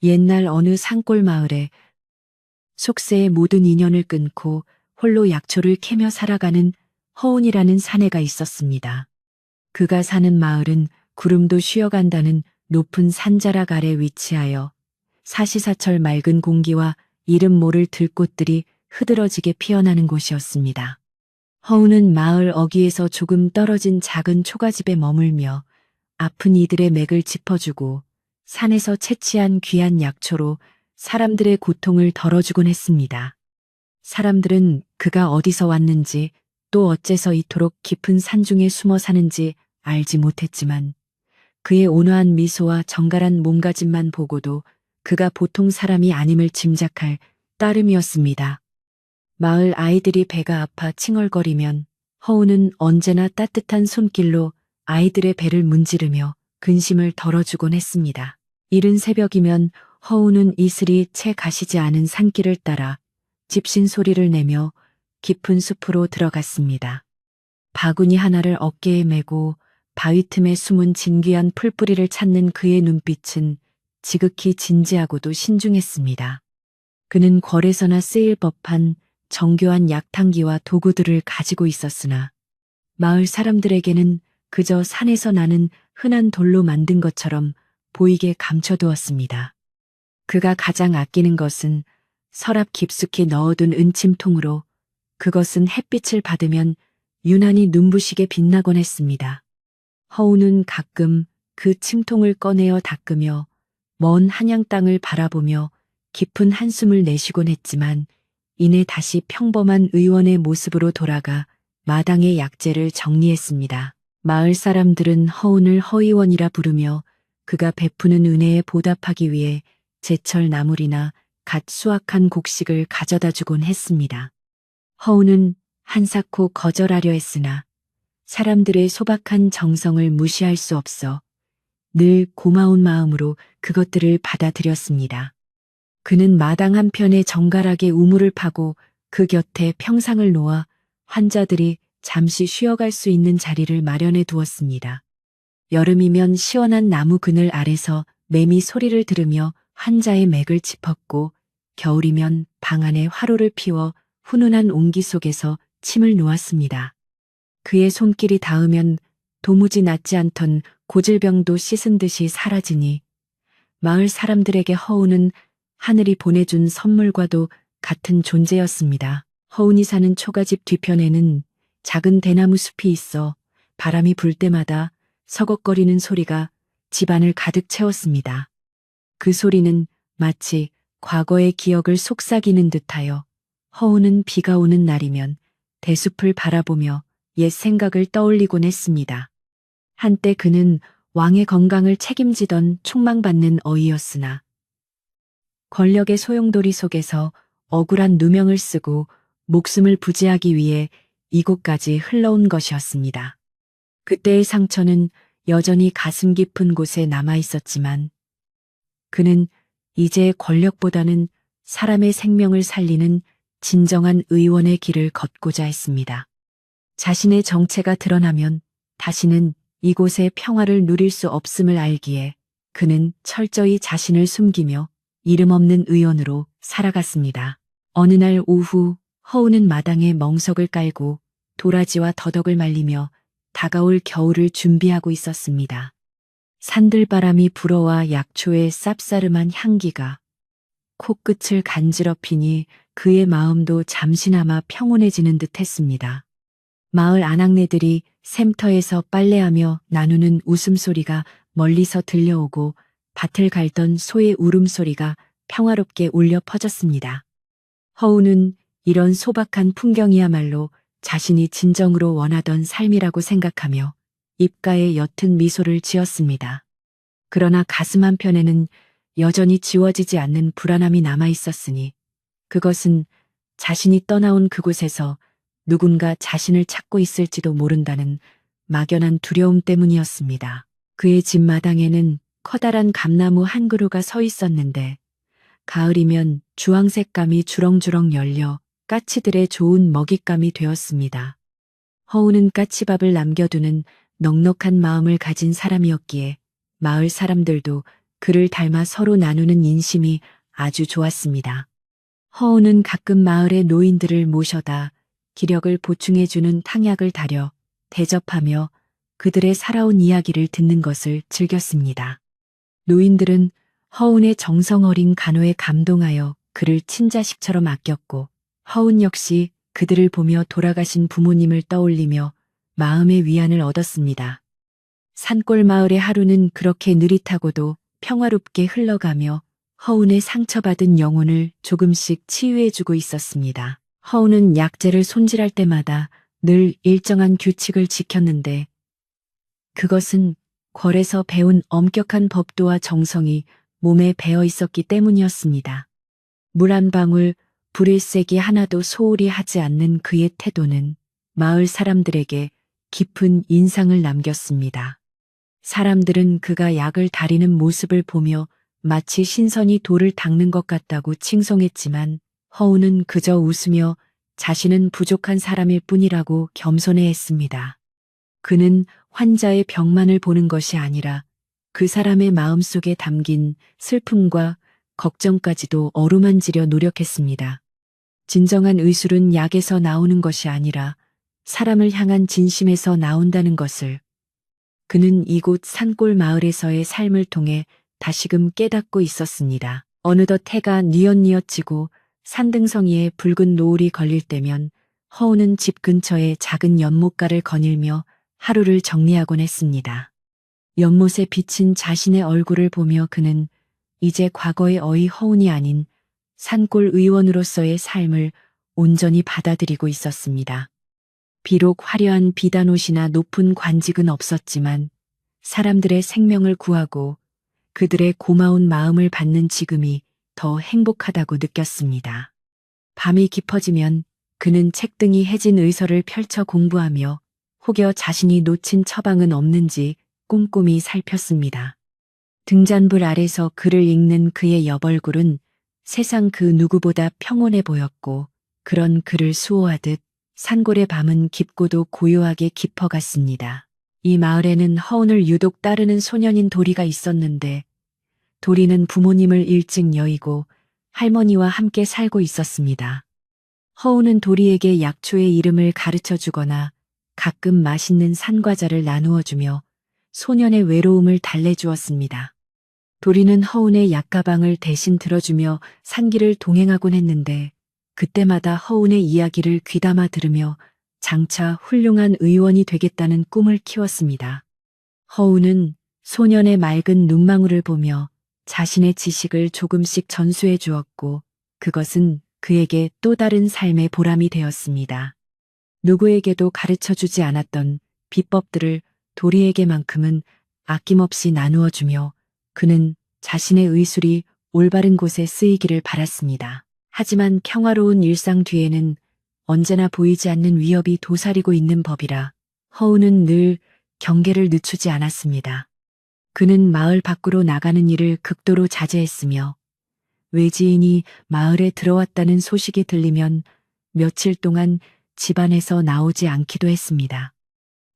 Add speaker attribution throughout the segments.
Speaker 1: 옛날 어느 산골 마을에 속세의 모든 인연을 끊고 홀로 약초를 캐며 살아가는 허운이라는 사내가 있었습니다. 그가 사는 마을은 구름도 쉬어간다는 높은 산자락 아래 위치하여 사시사철 맑은 공기와 이름 모를 들꽃들이 흐드러지게 피어나는 곳이었습니다. 허운은 마을 어귀에서 조금 떨어진 작은 초가집에 머물며 아픈 이들의 맥을 짚어주고 산에서 채취한 귀한 약초로 사람들의 고통을 덜어주곤 했습니다. 사람들은 그가 어디서 왔는지 또 어째서 이토록 깊은 산중에 숨어 사는지 알지 못했지만 그의 온화한 미소와 정갈한 몸가짐만 보고도 그가 보통 사람이 아님을 짐작할 따름이었습니다. 마을 아이들이 배가 아파 칭얼거리면 허우는 언제나 따뜻한 손길로 아이들의 배를 문지르며 근심을 덜어주곤 했습니다. 이른 새벽이면 허우는 이슬이 채 가시지 않은 산길을 따라 집신 소리를 내며 깊은 숲으로 들어갔습니다. 바구니 하나를 어깨에 메고 바위 틈에 숨은 진귀한 풀뿌리를 찾는 그의 눈빛은 지극히 진지하고도 신중했습니다. 그는 궐에서나 쓰일 법한 정교한 약탕기와 도구들을 가지고 있었으나 마을 사람들에게는 그저 산에서 나는 흔한 돌로 만든 것처럼 보이게 감춰두었습니다. 그가 가장 아끼는 것은 서랍 깊숙이 넣어둔 은침통으로 그것은 햇빛을 받으면 유난히 눈부시게 빛나곤 했습니다. 허우는 가끔 그 침통을 꺼내어 닦으며 먼 한양 땅을 바라보며 깊은 한숨을 내쉬곤 했지만 이내 다시 평범한 의원의 모습으로 돌아가 마당의 약재를 정리했습니다. 마을 사람들은 허운을 허의원이라 부르며 그가 베푸는 은혜에 보답하기 위해 제철 나물이나 갓 수확한 곡식을 가져다 주곤 했습니다. 허운은 한사코 거절하려 했으나 사람들의 소박한 정성을 무시할 수 없어 늘 고마운 마음으로 그것들을 받아들였습니다. 그는 마당 한편에 정갈하게 우물을 파고 그 곁에 평상을 놓아 환자들이 잠시 쉬어갈 수 있는 자리를 마련해 두었습니다. 여름이면 시원한 나무 그늘 아래서 매미 소리를 들으며 환자의 맥을 짚었고 겨울이면 방 안에 화로를 피워 훈훈한 온기 속에서 침을 놓았습니다. 그의 손길이 닿으면 도무지 낫지 않던 고질병도 씻은 듯이 사라지니 마을 사람들에게 허운은 하늘이 보내준 선물과도 같은 존재였습니다. 허운이 사는 초가집 뒤편에는 작은 대나무 숲이 있어 바람이 불 때마다 서걱거리는 소리가 집안을 가득 채웠습니다. 그 소리는 마치 과거의 기억을 속삭이는 듯하여 허우는 비가 오는 날이면 대숲을 바라보며 옛 생각을 떠올리곤 했습니다. 한때 그는 왕의 건강을 책임지던 촉망받는 어이였으나 권력의 소용돌이 속에서 억울한 누명을 쓰고 목숨을 부지하기 위해 이곳까지 흘러온 것이었습니다. 그때의 상처는 여전히 가슴 깊은 곳에 남아 있었지만 그는 이제 권력보다는 사람의 생명을 살리는 진정한 의원의 길을 걷고자 했습니다. 자신의 정체가 드러나면 다시는 이곳의 평화를 누릴 수 없음을 알기에 그는 철저히 자신을 숨기며 이름 없는 의원으로 살아갔습니다. 어느 날 오후 허우는 마당에 멍석을 깔고 도라지와 더덕을 말리며 다가올 겨울을 준비하고 있었습니다. 산들바람이 불어와 약초의 쌉싸름한 향기가 코끝을 간지럽히니 그의 마음도 잠시나마 평온해지는 듯 했습니다. 마을 아낙네들이 샘터에서 빨래하며 나누는 웃음소리가 멀리서 들려오고 밭을 갈던 소의 울음소리가 평화롭게 울려 퍼졌습니다. 허우는 이런 소박한 풍경이야말로 자신이 진정으로 원하던 삶이라고 생각하며 입가에 옅은 미소를 지었습니다. 그러나 가슴 한편에는 여전히 지워지지 않는 불안함이 남아 있었으니 그것은 자신이 떠나온 그곳에서 누군가 자신을 찾고 있을지도 모른다는 막연한 두려움 때문이었습니다. 그의 집 마당에는 커다란 감나무 한 그루가 서 있었는데 가을이면 주황색 감이 주렁주렁 열려 까치들의 좋은 먹잇감이 되었습니다. 허우는 까치밥을 남겨두는 넉넉한 마음을 가진 사람이었기에 마을 사람들도 그를 닮아 서로 나누는 인심이 아주 좋았습니다. 허우는 가끔 마을의 노인들을 모셔다 기력을 보충해주는 탕약을 다려 대접하며 그들의 살아온 이야기를 듣는 것을 즐겼습니다. 노인들은 허운의 정성 어린 간호에 감동하여 그를 친자식처럼 아꼈고 허운 역시 그들을 보며 돌아가신 부모님을 떠올리며 마음의 위안을 얻었습니다. 산골 마을의 하루는 그렇게 느릿하고도 평화롭게 흘러가며 허운의 상처받은 영혼을 조금씩 치유해주고 있었습니다. 허운은 약재를 손질할 때마다 늘 일정한 규칙을 지켰는데 그것은 궐에서 배운 엄격한 법도와 정성이 몸에 배어 있었기 때문이었습니다. 물 한 방울, 불일색이 하나도 소홀히 하지 않는 그의 태도는 마을 사람들에게 깊은 인상을 남겼습니다. 사람들은 그가 약을 다리는 모습을 보며 마치 신선이 돌을 닦는 것 같다고 칭송했지만 허우는 그저 웃으며 자신은 부족한 사람일 뿐이라고 겸손해했습니다. 그는 환자의 병만을 보는 것이 아니라 그 사람의 마음속에 담긴 슬픔과 걱정까지도 어루만지려 노력했습니다. 진정한 의술은 약에서 나오는 것이 아니라 사람을 향한 진심에서 나온다는 것을 그는 이곳 산골 마을에서의 삶을 통해 다시금 깨닫고 있었습니다. 어느덧 해가 뉘엿뉘엿지고 산등성이에 붉은 노을이 걸릴 때면 허우는 집 근처의 작은 연못가를 거닐며 하루를 정리하곤 했습니다. 연못에 비친 자신의 얼굴을 보며 그는 이제 과거의 어이 허운이 아닌 산골 의원으로서의 삶을 온전히 받아들이고 있었습니다. 비록 화려한 비단옷이나 높은 관직은 없었지만 사람들의 생명을 구하고 그들의 고마운 마음을 받는 지금이 더 행복하다고 느꼈습니다. 밤이 깊어지면 그는 책등이 해진 의서를 펼쳐 공부하며 혹여 자신이 놓친 처방은 없는지 꼼꼼히 살폈습니다. 등잔불 아래서 글을 읽는 그의 옆얼굴은 세상 그 누구보다 평온해 보였고 그런 그를 수호하듯 산골의 밤은 깊고도 고요하게 깊어갔습니다. 이 마을에는 허운을 유독 따르는 소년인 도리가 있었는데 도리는 부모님을 일찍 여의고 할머니와 함께 살고 있었습니다. 허운은 도리에게 약초의 이름을 가르쳐 주거나 가끔 맛있는 산과자를 나누어 주며 소년의 외로움을 달래주었습니다. 도리는 허운의 약가방을 대신 들어주며 산길을 동행하곤 했는데 그때마다 허운의 이야기를 귀담아 들으며 장차 훌륭한 의원이 되겠다는 꿈을 키웠습니다. 허운은 소년의 맑은 눈망울을 보며 자신의 지식을 조금씩 전수해 주었고 그것은 그에게 또 다른 삶의 보람이 되었습니다. 누구에게도 가르쳐 주지 않았던 비법들을 도리에게만큼은 아낌없이 나누어 주며 그는 자신의 의술이 올바른 곳에 쓰이기를 바랐습니다. 하지만 평화로운 일상 뒤에는 언제나 보이지 않는 위협이 도사리고 있는 법이라 허우는 늘 경계를 늦추지 않았습니다. 그는 마을 밖으로 나가는 일을 극도로 자제했으며 외지인이 마을에 들어왔다는 소식이 들리면 며칠 동안 집안에서 나오지 않기도 했습니다.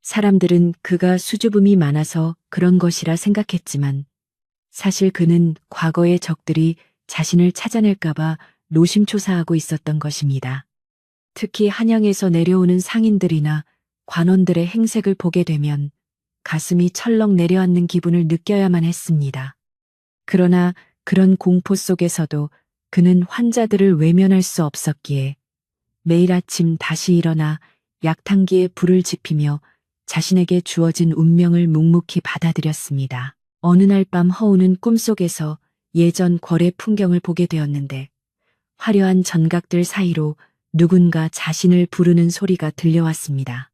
Speaker 1: 사람들은 그가 수줍음이 많아서 그런 것이라 생각했지만 사실 그는 과거의 적들이 자신을 찾아낼까봐 노심초사하고 있었던 것입니다. 특히 한양에서 내려오는 상인들이나 관원들의 행색을 보게 되면 가슴이 철렁 내려앉는 기분을 느껴야만 했습니다. 그러나 그런 공포 속에서도 그는 환자들을 외면할 수 없었기에 매일 아침 다시 일어나 약탕기에 불을 지피며 자신에게 주어진 운명을 묵묵히 받아들였습니다. 어느 날 밤 허우는 꿈속에서 예전 궐의 풍경을 보게 되었는데 화려한 전각들 사이로 누군가 자신을 부르는 소리가 들려왔습니다.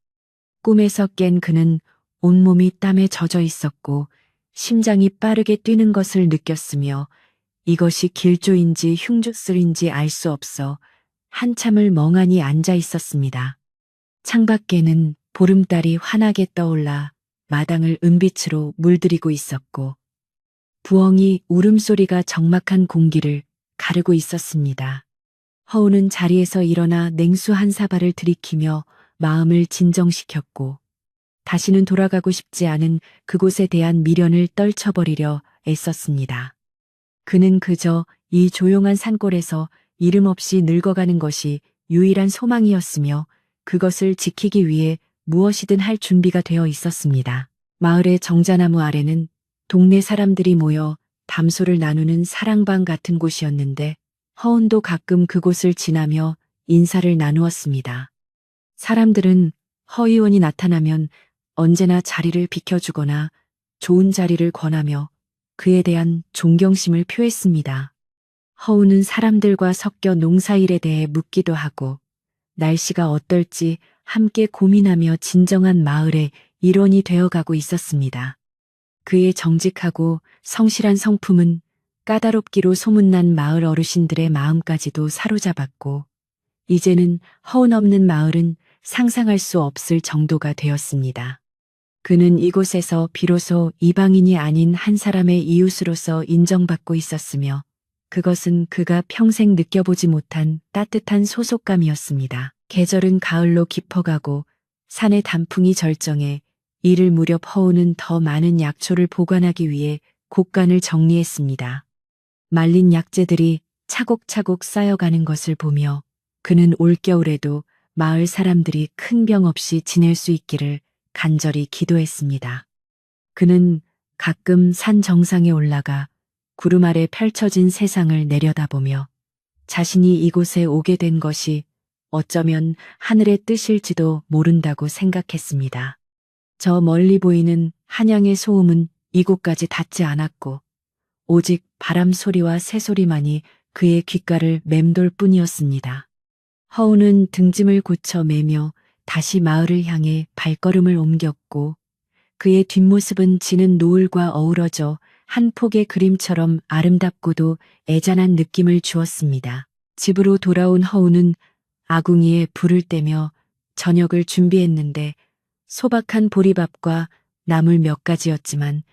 Speaker 1: 꿈에서 깬 그는 온몸이 땀에 젖어 있었고 심장이 빠르게 뛰는 것을 느꼈으며 이것이 길조인지 흉주쓸인지 알 수 없어 한참을 멍하니 앉아 있었습니다. 창밖에는 보름달이 환하게 떠올라 마당을 은빛으로 물들이고 있었고 부엉이 울음소리가 적막한 공기를 가르고 있었습니다. 허우는 자리에서 일어나 냉수 한 사발을 들이키며 마음을 진정시켰고 다시는 돌아가고 싶지 않은 그곳에 대한 미련을 떨쳐버리려 애썼습니다. 그는 그저 이 조용한 산골에서 이름 없이 늙어가는 것이 유일한 소망이었으며 그것을 지키기 위해 무엇이든 할 준비가 되어 있었습니다. 마을의 정자나무 아래는 동네 사람들이 모여 담소를 나누는 사랑방 같은 곳이었는데 허운도 가끔 그곳을 지나며 인사를 나누었습니다. 사람들은 허 의원이 나타나면 언제나 자리를 비켜주거나 좋은 자리를 권하며 그에 대한 존경심을 표했습니다. 허우는 사람들과 섞여 농사일에 대해 묻기도 하고 날씨가 어떨지 함께 고민하며 진정한 마을의 일원이 되어가고 있었습니다. 그의 정직하고 성실한 성품은 까다롭기로 소문난 마을 어르신들의 마음까지도 사로잡았고 이제는 허운 없는 마을은 상상할 수 없을 정도가 되었습니다. 그는 이곳에서 비로소 이방인이 아닌 한 사람의 이웃으로서 인정받고 있었으며 그것은 그가 평생 느껴보지 못한 따뜻한 소속감이었습니다. 계절은 가을로 깊어가고 산의 단풍이 절정해 이를 무렵 허우는 더 많은 약초를 보관하기 위해 곡간을 정리했습니다. 말린 약재들이 차곡차곡 쌓여가는 것을 보며 그는 올겨울에도 마을 사람들이 큰 병 없이 지낼 수 있기를 간절히 기도했습니다. 그는 가끔 산 정상에 올라가 구름 아래 펼쳐진 세상을 내려다보며 자신이 이곳에 오게 된 것이 어쩌면 하늘의 뜻일지도 모른다고 생각했습니다. 저 멀리 보이는 한양의 소음은 이곳까지 닿지 않았고 오직 바람 소리와 새소리만이 그의 귓가를 맴돌 뿐이었습니다. 허우는 등짐을 고쳐 매며 다시 마을을 향해 발걸음을 옮겼고 그의 뒷모습은 지는 노을과 어우러져 한 폭의 그림처럼 아름답고도 애잔한 느낌을 주었습니다. 집으로 돌아온 허우는 아궁이에 불을 떼며 저녁을 준비했는데 소박한 보리밥과 나물 몇 가지였지만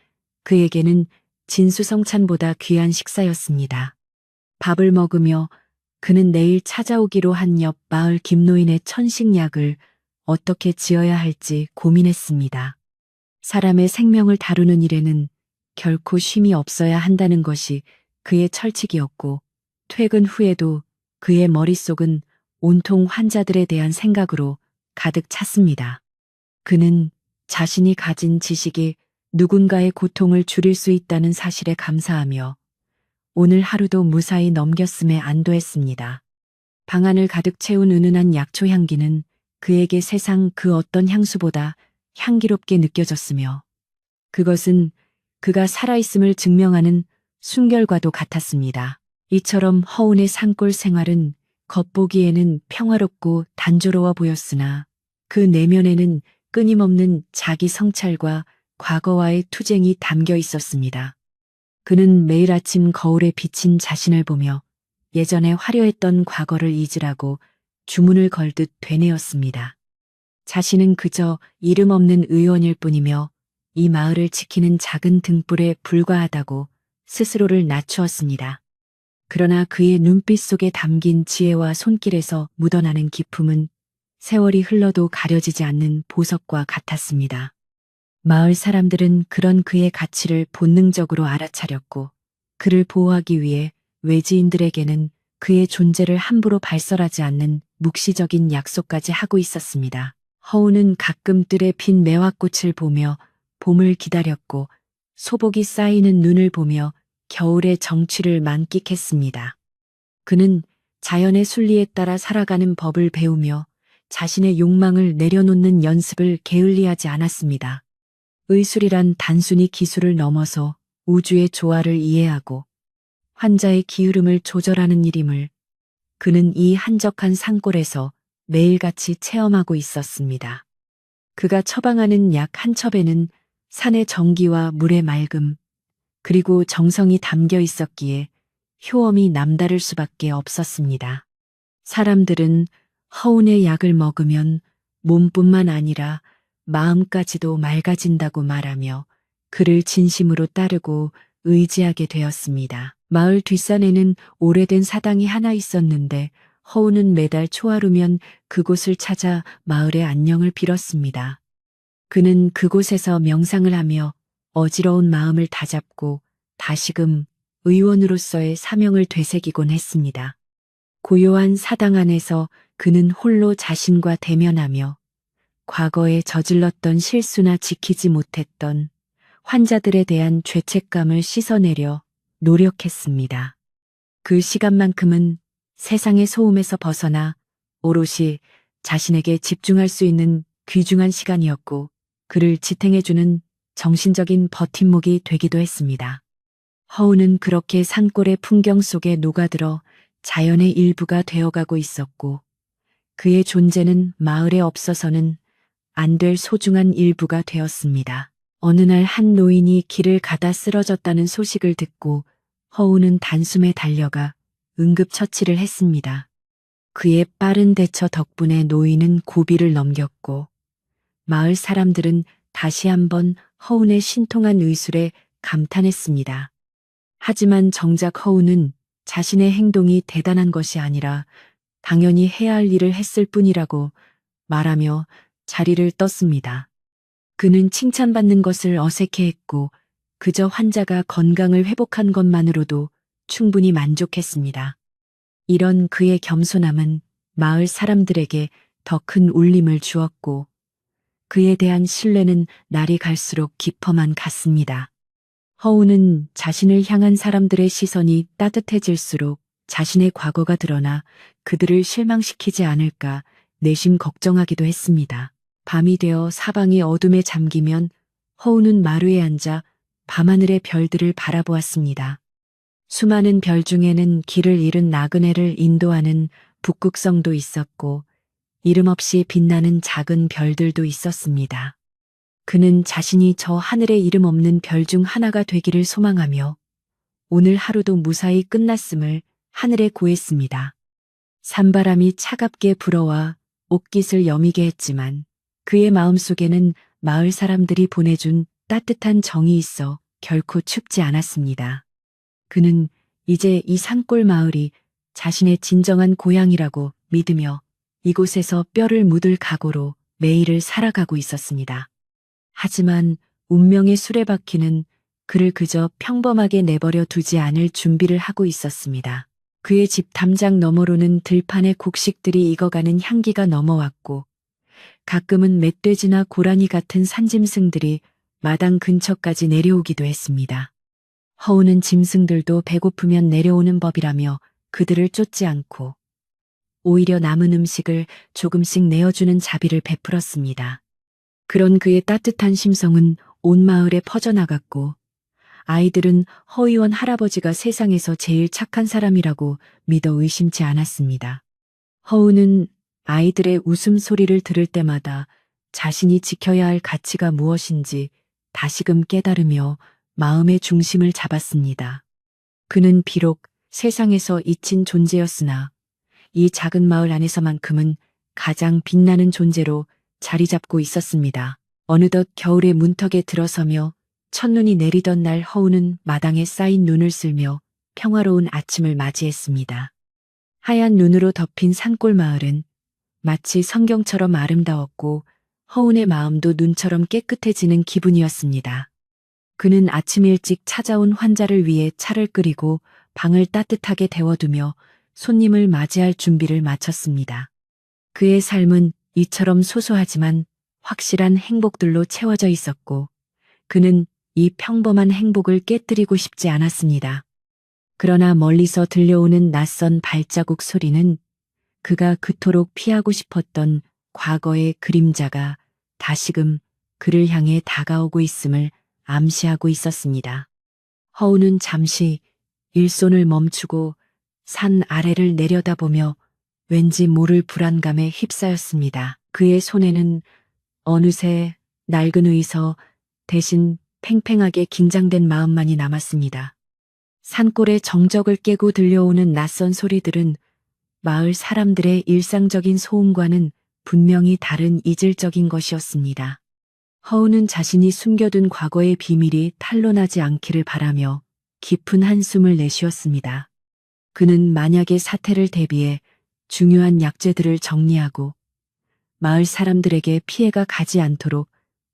Speaker 1: 그에게는 진수성찬보다 귀한 식사였습니다. 밥을 먹으며 그는 내일 찾아오기로 한 옆 마을 김노인의 천식약을 어떻게 지어야 할지 고민했습니다. 사람의 생명을 다루는 일에는 결코 쉼이 없어야 한다는 것이 그의 철칙이었고 퇴근 후에도 그의 머릿속은 온통 환자들에 대한 생각으로 가득 찼습니다. 그는 자신이 가진 지식이 누군가의 고통을 줄일 수 있다는 사실에 감사하며 오늘 하루도 무사히 넘겼음에 안도했습니다. 방안을 가득 채운 은은한 약초 향기는 그에게 세상 그 어떤 향수보다 향기롭게 느껴졌으며 그것은 그가 살아있음을 증명하는 순결과도 같았습니다. 이처럼 허운의 산골 생활은 겉보기에는 평화롭고 단조로워 보였으나 그 내면에는 끊임없는 자기 성찰과 과거와의 투쟁이 담겨 있었습니다. 그는 매일 아침 거울에 비친 자신을 보며 예전에 화려했던 과거를 잊으라고 주문을 걸듯 되뇌었습니다. 자신은 그저 이름 없는 의원일 뿐이며 이 마을을 지키는 작은 등불에 불과하다고 스스로를 낮추었습니다. 그러나 그의 눈빛 속에 담긴 지혜와 손길에서 묻어나는 기품은 세월이 흘러도 가려지지 않는 보석과 같았습니다. 마을 사람들은 그런 그의 가치를 본능적으로 알아차렸고 그를 보호하기 위해 외지인들에게는 그의 존재를 함부로 발설하지 않는 묵시적인 약속까지 하고 있었습니다. 허우는 가끔 뜰에 핀 매화꽃을 보며 봄을 기다렸고 소복이 쌓이는 눈을 보며 겨울의 정취를 만끽했습니다. 그는 자연의 순리에 따라 살아가는 법을 배우며 자신의 욕망을 내려놓는 연습을 게을리하지 않았습니다. 의술이란 단순히 기술을 넘어서 우주의 조화를 이해하고 환자의 기울음을 조절하는 일임을 그는 이 한적한 산골에서 매일같이 체험하고 있었습니다. 그가 처방하는 약 한 첩에는 산의 정기와 물의 맑음, 그리고 정성이 담겨 있었기에 효험이 남다를 수밖에 없었습니다. 사람들은 허운의 약을 먹으면 몸뿐만 아니라 마음까지도 맑아진다고 말하며 그를 진심으로 따르고 의지하게 되었습니다. 마을 뒷산에는 오래된 사당이 하나 있었는데 허우는 매달 초하루면 그곳을 찾아 마을의 안녕을 빌었습니다. 그는 그곳에서 명상을 하며 어지러운 마음을 다잡고 다시금 의원으로서의 사명을 되새기곤 했습니다. 고요한 사당 안에서 그는 홀로 자신과 대면하며 과거에 저질렀던 실수나 지키지 못했던 환자들에 대한 죄책감을 씻어내려 노력했습니다. 그 시간만큼은 세상의 소음에서 벗어나 오롯이 자신에게 집중할 수 있는 귀중한 시간이었고 그를 지탱해주는 정신적인 버팀목이 되기도 했습니다. 허우는 그렇게 산골의 풍경 속에 녹아들어 자연의 일부가 되어가고 있었고 그의 존재는 마을에 없어서는 안 될 소중한 일부가 되었습니다. 어느 날 한 노인이 길을 가다 쓰러졌다는 소식을 듣고 허우는 단숨에 달려가 응급처치를 했습니다. 그의 빠른 대처 덕분에 노인은 고비를 넘겼고 마을 사람들은 다시 한번 허운의 신통한 의술에 감탄했습니다. 하지만 정작 허운은 자신의 행동이 대단한 것이 아니라 당연히 해야 할 일을 했을 뿐이라고 말하며 자리를 떴습니다. 그는 칭찬받는 것을 어색해했고 그저 환자가 건강을 회복한 것만으로도 충분히 만족했습니다. 이런 그의 겸손함은 마을 사람들에게 더 큰 울림을 주었고 그에 대한 신뢰는 날이 갈수록 깊어만 갔습니다. 허우는 자신을 향한 사람들의 시선이 따뜻해질수록 자신의 과거가 드러나 그들을 실망시키지 않을까 내심 걱정하기도 했습니다. 밤이 되어 사방이 어둠에 잠기면 허우는 마루에 앉아 밤하늘의 별들을 바라보았습니다. 수많은 별 중에는 길을 잃은 나그네를 인도하는 북극성도 있었고 이름 없이 빛나는 작은 별들도 있었습니다. 그는 자신이 저 하늘에 이름 없는 별 중 하나가 되기를 소망하며 오늘 하루도 무사히 끝났음을 하늘에 고했습니다. 산바람이 차갑게 불어와 옷깃을 여미게 했지만 그의 마음속에는 마을 사람들이 보내준 따뜻한 정이 있어 결코 춥지 않았습니다. 그는 이제 이 산골 마을이 자신의 진정한 고향이라고 믿으며 이곳에서 뼈를 묻을 각오로 매일을 살아가고 있었습니다. 하지만 운명의 수레바퀴는 그를 그저 평범하게 내버려 두지 않을 준비를 하고 있었습니다. 그의 집 담장 너머로는 들판의 곡식들이 익어가는 향기가 넘어왔고 가끔은 멧돼지나 고라니 같은 산짐승들이 마당 근처까지 내려오기도 했습니다. 허우는 짐승들도 배고프면 내려오는 법이라며 그들을 쫓지 않고 오히려 남은 음식을 조금씩 내어주는 자비를 베풀었습니다. 그런 그의 따뜻한 심성은 온 마을에 퍼져나갔고 아이들은 허의원 할아버지가 세상에서 제일 착한 사람이라고 믿어 의심치 않았습니다. 허우는 아이들의 웃음소리를 들을 때마다 자신이 지켜야 할 가치가 무엇인지 다시금 깨달으며 마음의 중심을 잡았습니다. 그는 비록 세상에서 잊힌 존재였으나 이 작은 마을 안에서만큼은 가장 빛나는 존재로 자리 잡고 있었습니다. 어느덧 겨울의 문턱에 들어서며 첫눈이 내리던 날 허우는 마당에 쌓인 눈을 쓸며 평화로운 아침을 맞이했습니다. 하얀 눈으로 덮인 산골 마을은 마치 성경처럼 아름다웠고 허운의 마음도 눈처럼 깨끗해지는 기분이었습니다. 그는 아침 일찍 찾아온 환자를 위해 차를 끓이고 방을 따뜻하게 데워두며 손님을 맞이할 준비를 마쳤습니다. 그의 삶은 이처럼 소소하지만 확실한 행복들로 채워져 있었고 그는 이 평범한 행복을 깨뜨리고 싶지 않았습니다. 그러나 멀리서 들려오는 낯선 발자국 소리는 그가 그토록 피하고 싶었던 과거의 그림자가 다시금 그를 향해 다가오고 있음을 암시하고 있었습니다. 허우는 잠시 일손을 멈추고 산 아래를 내려다보며 왠지 모를 불안감에 휩싸였습니다. 그의 손에는 어느새 낡은 의서 대신 팽팽하게 긴장된 마음만이 남았습니다. 산골의 정적을 깨고 들려오는 낯선 소리들은 마을 사람들의 일상적인 소음과는 분명히 다른 이질적인 것이었습니다. 허우는 자신이 숨겨둔 과거의 비밀이 탄로나지 않기를 바라며 깊은 한숨을 내쉬었습니다. 그는 만약의 사태를 대비해 중요한 약재들을 정리하고 마을 사람들에게 피해가 가지 않도록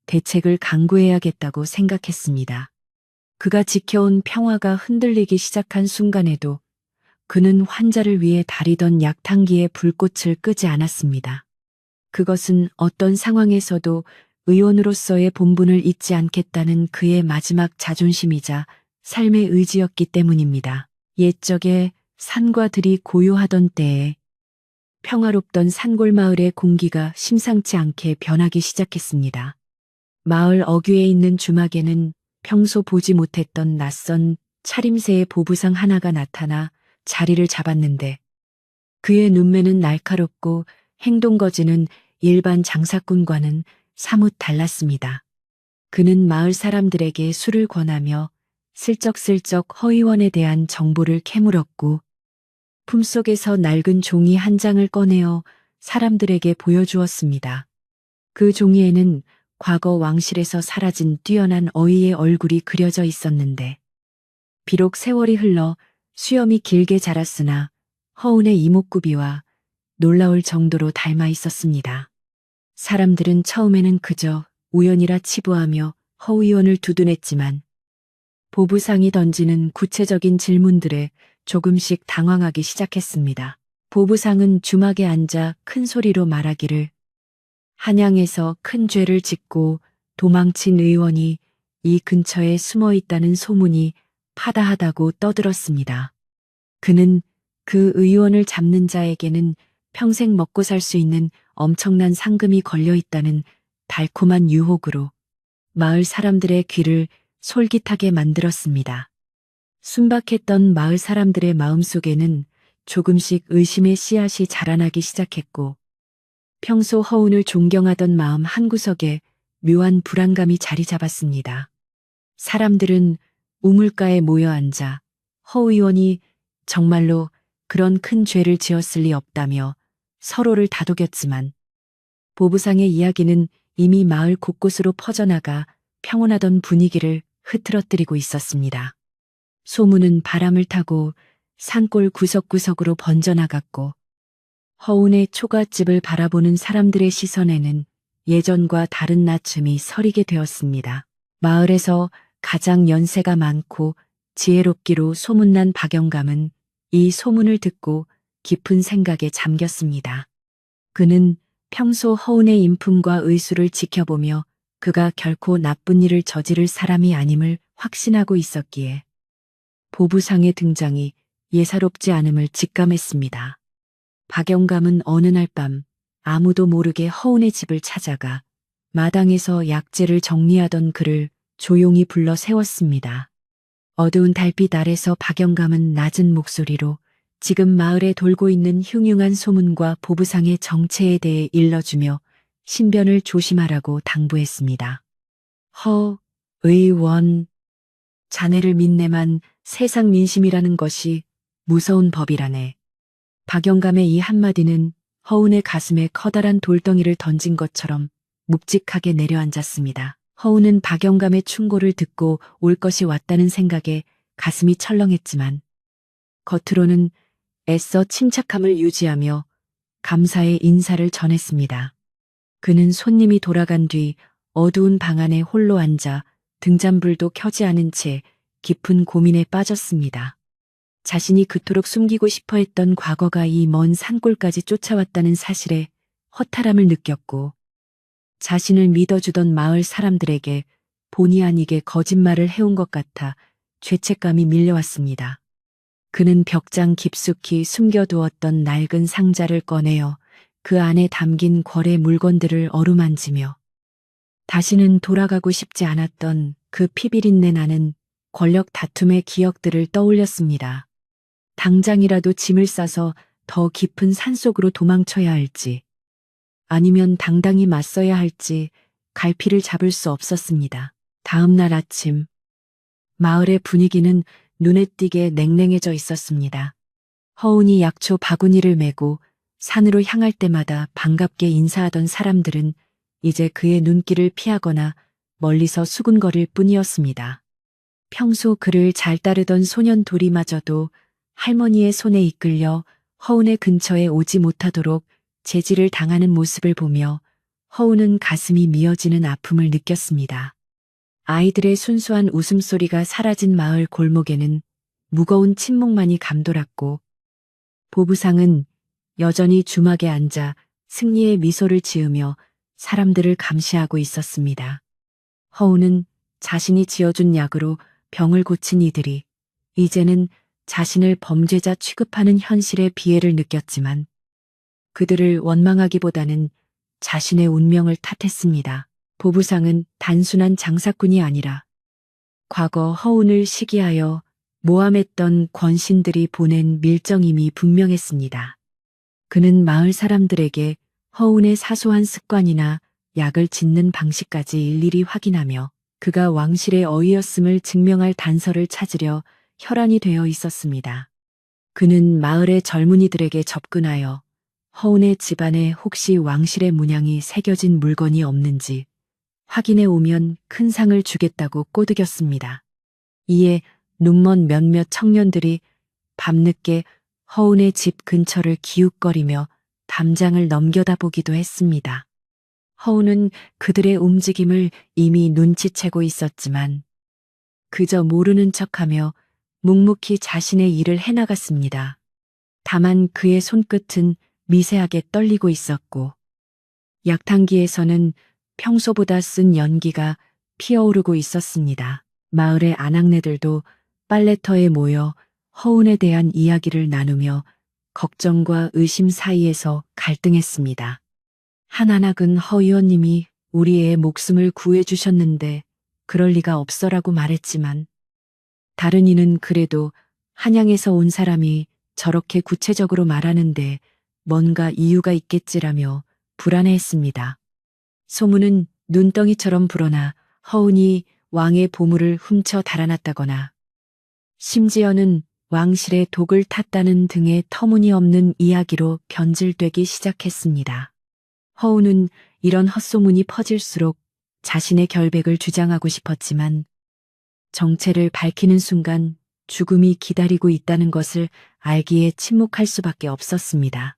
Speaker 1: 대책을 강구해야겠다고 생각했습니다. 그가 지켜온 평화가 흔들리기 시작한 순간에도 그는 환자를 위해 다리던 약탕기에 불꽃을 끄지 않았습니다. 그것은 어떤 상황에서도 의원으로서의 본분을 잊지 않겠다는 그의 마지막 자존심이자 삶의 의지였기 때문입니다. 옛적에 산과 들이 고요하던 때에 평화롭던 산골마을의 공기가 심상치 않게 변하기 시작했습니다. 마을 어귀에 있는 주막에는 평소 보지 못했던 낯선 차림새의 보부상 하나가 나타나 자리를 잡았는데 그의 눈매는 날카롭고 행동거지는 일반 장사꾼과는 사뭇 달랐습니다. 그는 마을 사람들에게 술을 권하며 슬쩍슬쩍 허위원에 대한 정보를 캐물었고 품속에서 낡은 종이 한 장을 꺼내어 사람들에게 보여주었습니다. 그 종이에는 과거 왕실에서 사라진 뛰어난 어이의 얼굴이 그려져 있었는데 비록 세월이 흘러 수염이 길게 자랐으나 허운의 이목구비와 놀라울 정도로 닮아 있었습니다. 사람들은 처음에는 그저 우연이라 치부하며 허 의원을 두둔했지만 보부상이 던지는 구체적인 질문들에 조금씩 당황하기 시작했습니다. 보부상은 주막에 앉아 큰 소리로 말하기를 한양에서 큰 죄를 짓고 도망친 의원이 이 근처에 숨어 있다는 소문이 파다하다고 떠들었습니다. 그는 그 의원을 잡는 자에게는 평생 먹고 살 수 있는 엄청난 상금이 걸려 있다는 달콤한 유혹으로 마을 사람들의 귀를 솔깃하게 만들었습니다. 순박했던 마을 사람들의 마음속에는 조금씩 의심의 씨앗이 자라나기 시작했고 평소 허운을 존경하던 마음 한구석에 묘한 불안감이 자리 잡았습니다. 사람들은 우물가에 모여 앉아 허 의원이 정말로 그런 큰 죄를 지었을 리 없다며 서로를 다독였지만 보부상의 이야기는 이미 마을 곳곳으로 퍼져나가 평온하던 분위기를 흐트러뜨리고 있었습니다. 소문은 바람을 타고 산골 구석구석으로 번져나갔고 허운의 초가집을 바라보는 사람들의 시선에는 예전과 다른 낯쫌이 서리게 되었습니다. 마을에서 가장 연세가 많고 지혜롭기로 소문난 박영감은 이 소문을 듣고 깊은 생각에 잠겼습니다. 그는 평소 허운의 인품과 의술을 지켜보며 그가 결코 나쁜 일을 저지를 사람이 아님을 확신하고 있었기에 보부상의 등장이 예사롭지 않음을 직감했습니다. 박영감은 어느 날 밤 아무도 모르게 허운의 집을 찾아가 마당에서 약재를 정리하던 그를 조용히 불러 세웠습니다. 어두운 달빛 아래서 박영감은 낮은 목소리로 지금 마을에 돌고 있는 흉흉한 소문과 보부상의 정체에 대해 일러주며 신변을 조심하라고 당부했습니다. 허, 의원, 자네를 믿네만 세상 민심이라는 것이 무서운 법이라네. 박영감의 이 한마디는 허운의 가슴에 커다란 돌덩이를 던진 것처럼 묵직하게 내려앉았습니다. 허운은 박영감의 충고를 듣고 올 것이 왔다는 생각에 가슴이 철렁했지만 겉으로는 애써 침착함을 유지하며 감사의 인사를 전했습니다. 그는 손님이 돌아간 뒤 어두운 방 안에 홀로 앉아 등잔불도 켜지 않은 채 깊은 고민에 빠졌습니다. 자신이 그토록 숨기고 싶어 했던 과거가 이 먼 산골까지 쫓아왔다는 사실에 허탈함을 느꼈고 자신을 믿어주던 마을 사람들에게 본의 아니게 거짓말을 해온 것 같아 죄책감이 밀려왔습니다. 그는 벽장 깊숙이 숨겨두었던 낡은 상자를 꺼내어 그 안에 담긴 거래 물건들을 어루만지며 다시는 돌아가고 싶지 않았던 그 피비린내 나는 권력 다툼의 기억들을 떠올렸습니다. 당장이라도 짐을 싸서 더 깊은 산속으로 도망쳐야 할지 아니면 당당히 맞서야 할지 갈피를 잡을 수 없었습니다. 다음 날 아침 마을의 분위기는 눈에 띄게 냉랭해져 있었습니다. 허운이 약초 바구니를 메고 산으로 향할 때마다 반갑게 인사하던 사람들은 이제 그의 눈길을 피하거나 멀리서 수군거릴 뿐이었습니다. 평소 그를 잘 따르던 소년 도리마저도 할머니의 손에 이끌려 허운의 근처에 오지 못하도록 제지를 당하는 모습을 보며 허운은 가슴이 미어지는 아픔을 느꼈습니다. 아이들의 순수한 웃음소리가 사라진 마을 골목에는 무거운 침묵만이 감돌았고 보부상은 여전히 주막에 앉아 승리의 미소를 지으며 사람들을 감시하고 있었습니다. 허우는 자신이 지어준 약으로 병을 고친 이들이 이제는 자신을 범죄자 취급하는 현실의 비애를 느꼈지만 그들을 원망하기보다는 자신의 운명을 탓했습니다. 보부상은 단순한 장사꾼이 아니라 과거 허운을 시기하여 모함했던 권신들이 보낸 밀정임이 분명했습니다. 그는 마을 사람들에게 허운의 사소한 습관이나 약을 짓는 방식까지 일일이 확인하며 그가 왕실의 어이였음을 증명할 단서를 찾으려 혈안이 되어 있었습니다. 그는 마을의 젊은이들에게 접근하여 허운의 집안에 혹시 왕실의 문양이 새겨진 물건이 없는지 확인해 오면 큰 상을 주겠다고 꼬드겼습니다. 이에 눈먼 몇몇 청년들이 밤늦게 허운의 집 근처를 기웃거리며 담장을 넘겨다보기도 했습니다. 허운은 그들의 움직임을 이미 눈치채고 있었지만 그저 모르는 척하며 묵묵히 자신의 일을 해나갔습니다. 다만 그의 손끝은 미세하게 떨리고 있었고 약탕기에서는 평소보다 쓴 연기가 피어오르고 있었습니다. 마을의 아낙네들도 빨래터에 모여 허운에 대한 이야기를 나누며 걱정과 의심 사이에서 갈등했습니다. 한 아낙은 허 의원님이 우리의 목숨을 구해주셨는데 그럴 리가 없어라고 말했지만 다른 이는 그래도 한양에서 온 사람이 저렇게 구체적으로 말하는데 뭔가 이유가 있겠지라며 불안해했습니다. 소문은 눈덩이처럼 불어나 허운이 왕의 보물을 훔쳐 달아났다거나 심지어는 왕실의 독을 탔다는 등의 터무니없는 이야기로 변질되기 시작했습니다. 허운은 이런 헛소문이 퍼질수록 자신의 결백을 주장하고 싶었지만 정체를 밝히는 순간 죽음이 기다리고 있다는 것을 알기에 침묵할 수밖에 없었습니다.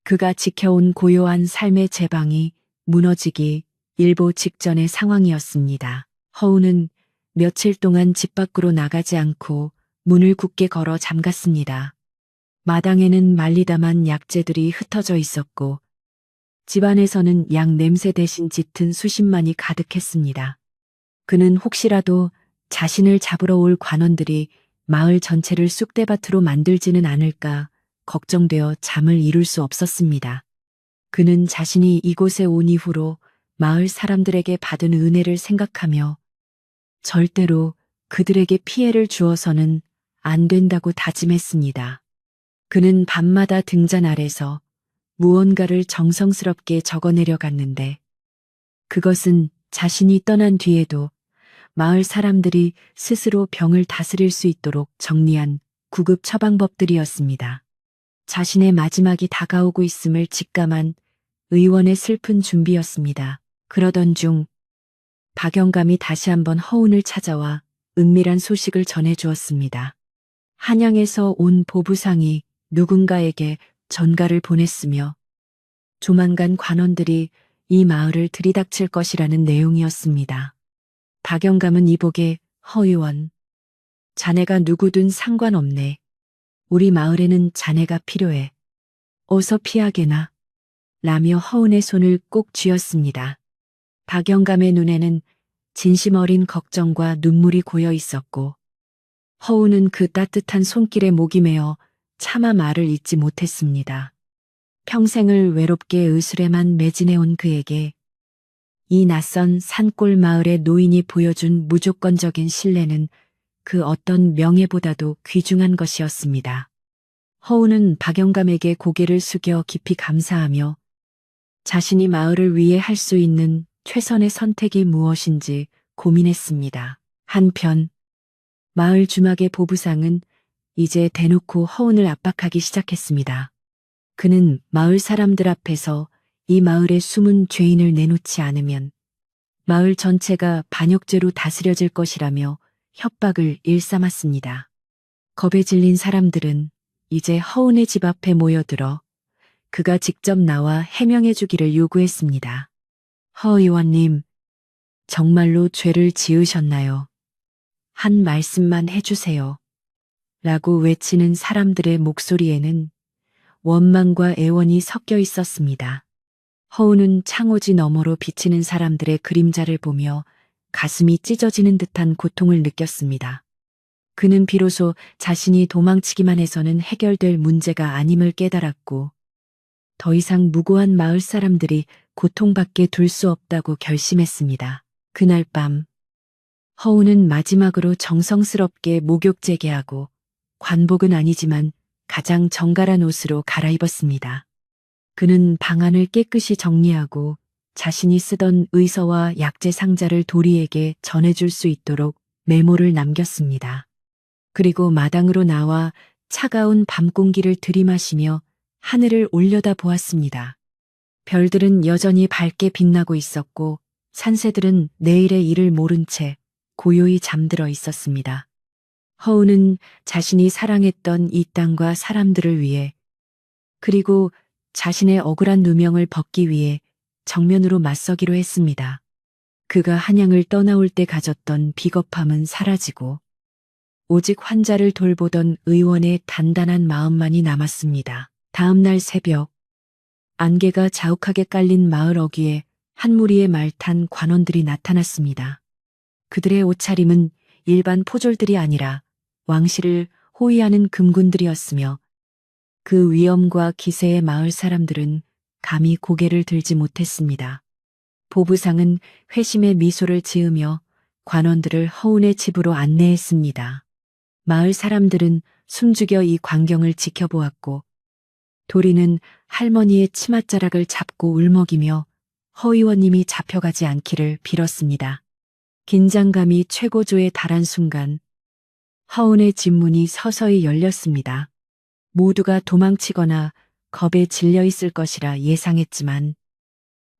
Speaker 1: 그가 지켜온 고요한 삶의 제방이 무너지기 일보 직전의 상황이었습니다. 허운은 며칠 동안 집 밖으로 나가지 않고 문을 굳게 걸어 잠갔습니다. 마당에는 말리다만 약재들이 흩어져 있었고 집안에서는 약 냄새 대신 짙은 수심만이 가득했습니다. 그는 혹시라도 자신을 잡으러 올 관원들이 마을 전체를 쑥대밭으로 만들지는 않을까 걱정되어 잠을 이룰 수 없었습니다. 그는 자신이 이곳에 온 이후로 마을 사람들에게 받은 은혜를 생각하며 절대로 그들에게 피해를 주어서는 안 된다고 다짐했습니다. 그는 밤마다 등잔 아래서 무언가를 정성스럽게 적어내려 갔는데 그것은 자신이 떠난 뒤에도 마을 사람들이 스스로 병을 다스릴 수 있도록 정리한 구급 처방법들이었습니다. 자신의 마지막이 다가오고 있음을 직감한 의원의 슬픈 준비였습니다. 그러던 중 박영감이 다시 한번 허운을 찾아와 은밀한 소식을 전해주었습니다. 한양에서 온 보부상이 누군가에게 전가를 보냈으며 조만간 관원들이 이 마을을 들이닥칠 것이라는 내용이었습니다. 박영감은 이복에 허 의원, 자네가 누구든 상관없네. 우리 마을에는 자네가 필요해. 어서 피하게나. 라며 허운의 손을 꼭 쥐었습니다. 박영감의 눈에는 진심 어린 걱정과 눈물이 고여 있었고 허운은 그 따뜻한 손길에 목이 메어 차마 말을 잇지 못했습니다. 평생을 외롭게 의술에만 매진해온 그에게 이 낯선 산골 마을의 노인이 보여준 무조건적인 신뢰는 그 어떤 명예보다도 귀중한 것이었습니다. 허운은 박영감에게 고개를 숙여 깊이 감사하며 자신이 마을을 위해 할 수 있는 최선의 선택이 무엇인지 고민했습니다. 한편 마을 주막의 보부상은 이제 대놓고 허운을 압박하기 시작했습니다. 그는 마을 사람들 앞에서 이 마을의 숨은 죄인을 내놓지 않으면 마을 전체가 반역죄로 다스려질 것이라며 협박을 일삼았습니다. 겁에 질린 사람들은 이제 허운의 집 앞에 모여들어 그가 직접 나와 해명해 주기를 요구했습니다. 허 의원님, 정말로 죄를 지으셨나요? 한 말씀만 해주세요. 라고 외치는 사람들의 목소리에는 원망과 애원이 섞여 있었습니다. 허우는 창호지 너머로 비치는 사람들의 그림자를 보며 가슴이 찢어지는 듯한 고통을 느꼈습니다. 그는 비로소 자신이 도망치기만 해서는 해결될 문제가 아님을 깨달았고, 더 이상 무고한 마을 사람들이 고통받게 둘 수 없다고 결심했습니다. 그날 밤, 허우는 마지막으로 정성스럽게 목욕 재개하고 관복은 아니지만 가장 정갈한 옷으로 갈아입었습니다. 그는 방안을 깨끗이 정리하고 자신이 쓰던 의서와 약재 상자를 도리에게 전해줄 수 있도록 메모를 남겼습니다. 그리고 마당으로 나와 차가운 밤 공기를 들이마시며 하늘을 올려다 보았습니다. 별들은 여전히 밝게 빛나고 있었고 산새들은 내일의 일을 모른 채 고요히 잠들어 있었습니다. 허우는 자신이 사랑했던 이 땅과 사람들을 위해, 그리고 자신의 억울한 누명을 벗기 위해 정면으로 맞서기로 했습니다. 그가 한양을 떠나올 때 가졌던 비겁함은 사라지고 오직 환자를 돌보던 의원의 단단한 마음만이 남았습니다. 다음 날 새벽, 안개가 자욱하게 깔린 마을 어귀에 한 무리의 말탄 관원들이 나타났습니다. 그들의 옷차림은 일반 포졸들이 아니라 왕실을 호위하는 금군들이었으며 그 위엄과 기세에 마을 사람들은 감히 고개를 들지 못했습니다. 보부상은 회심의 미소를 지으며 관원들을 허운의 집으로 안내했습니다. 마을 사람들은 숨죽여 이 광경을 지켜보았고 도리는 할머니의 치맛자락을 잡고 울먹이며 허 의원님이 잡혀가지 않기를 빌었습니다. 긴장감이 최고조에 달한 순간 허운의 집 문이 서서히 열렸습니다. 모두가 도망치거나 겁에 질려 있을 것이라 예상했지만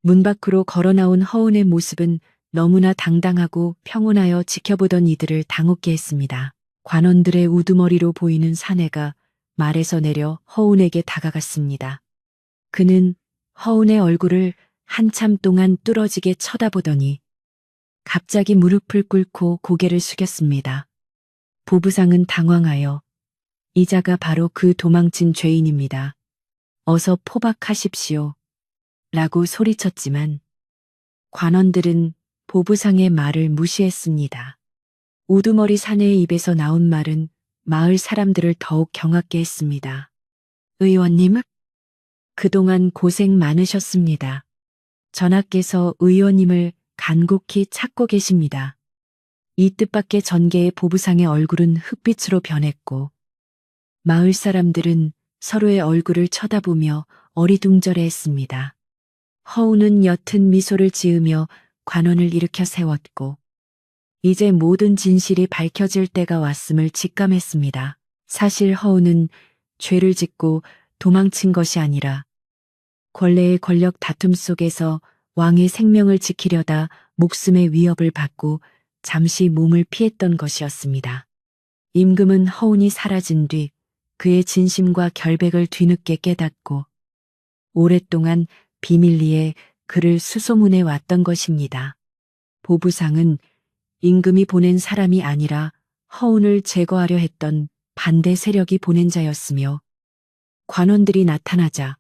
Speaker 1: 문 밖으로 걸어 나온 허운의 모습은 너무나 당당하고 평온하여 지켜보던 이들을 당혹게 했습니다. 관원들의 우두머리로 보이는 사내가 말에서 내려 허운에게 다가갔습니다. 그는 허운의 얼굴을 한참 동안 뚫어지게 쳐다보더니 갑자기 무릎을 꿇고 고개를 숙였습니다. 보부상은 당황하여 이 자가 바로 그 도망친 죄인입니다. 어서 포박하십시오. 라고 소리쳤지만 관원들은 보부상의 말을 무시했습니다. 우두머리 사내의 입에서 나온 말은 마을 사람들을 더욱 경악게 했습니다. 의원님, 그동안 고생 많으셨습니다. 전하께서 의원님을 간곡히 찾고 계십니다. 이 뜻밖의 전개의 보부상의 얼굴은 흑빛으로 변했고 마을 사람들은 서로의 얼굴을 쳐다보며 어리둥절해했습니다. 허우는 옅은 미소를 지으며 관원을 일으켜 세웠고 이제 모든 진실이 밝혀질 때가 왔음을 직감했습니다. 사실 허우는 죄를 짓고 도망친 것이 아니라 권례의 권력 다툼 속에서 왕의 생명을 지키려다 목숨의 위협을 받고 잠시 몸을 피했던 것이었습니다. 임금은 허운이 사라진 뒤 그의 진심과 결백을 뒤늦게 깨닫고 오랫동안 비밀리에 그를 수소문해 왔던 것입니다. 보부상은 임금이 보낸 사람이 아니라 허운을 제거하려 했던 반대 세력이 보낸 자였으며 관원들이 나타나자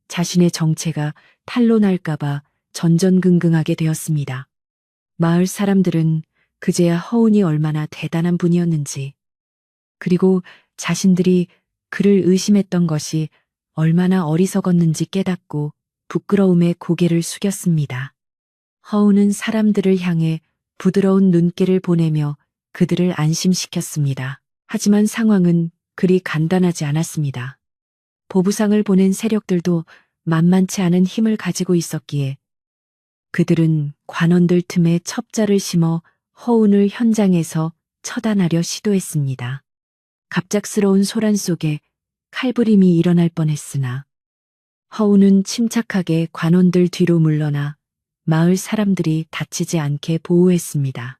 Speaker 1: 자신의 정체가 탄로날까봐 전전긍긍하게 되었습니다. 마을 사람들은 그제야 허운이 얼마나 대단한 분이었는지, 그리고 자신들이 그를 의심했던 것이 얼마나 어리석었는지 깨닫고 부끄러움에 고개를 숙였습니다. 허운은 사람들을 향해 부드러운 눈길을 보내며 그들을 안심시켰습니다. 하지만 상황은 그리 간단하지 않았습니다. 보부상을 보낸 세력들도 만만치 않은 힘을 가지고 있었기에 그들은 관원들 틈에 첩자를 심어 허운을 현장에서 처단하려 시도했습니다. 갑작스러운 소란 속에 칼부림이 일어날 뻔했으나 허운은 침착하게 관원들 뒤로 물러나 마을 사람들이 다치지 않게 보호했습니다.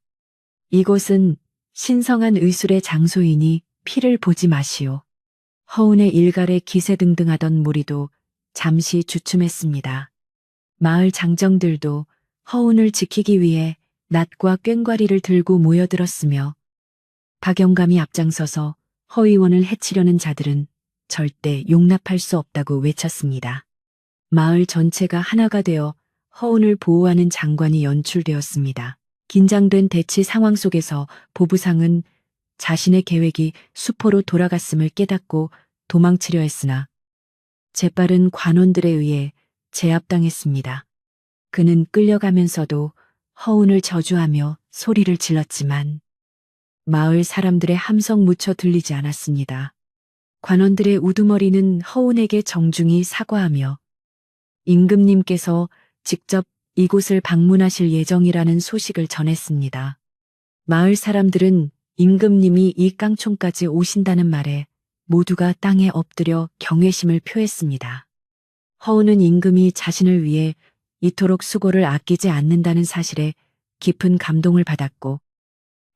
Speaker 1: 이곳은 신성한 의술의 장소이니 피를 보지 마시오. 허운의 일갈에 기세등등하던 무리도 잠시 주춤했습니다. 마을 장정들도 허운을 지키기 위해 낫과 꽹과리를 들고 모여들었으며 박영감이 앞장서서 허의원을 해치려는 자들은 절대 용납할 수 없다고 외쳤습니다. 마을 전체가 하나가 되어 허운을 보호하는 장관이 연출되었습니다. 긴장된 대치 상황 속에서 보부상은 자신의 계획이 수포로 돌아갔음을 깨닫고 도망치려 했으나 재빠른 관원들에 의해 제압당했습니다. 그는 끌려가면서도 허운을 저주하며 소리를 질렀지만 마을 사람들의 함성 묻혀 들리지 않았습니다. 관원들의 우두머리는 허운에게 정중히 사과하며 임금님께서 직접 이곳을 방문하실 예정이라는 소식을 전했습니다. 마을 사람들은 임금님이 이 깡촌까지 오신다는 말에 모두가 땅에 엎드려 경외심을 표했습니다. 허운은 임금이 자신을 위해 이토록 수고를 아끼지 않는다는 사실에 깊은 감동을 받았고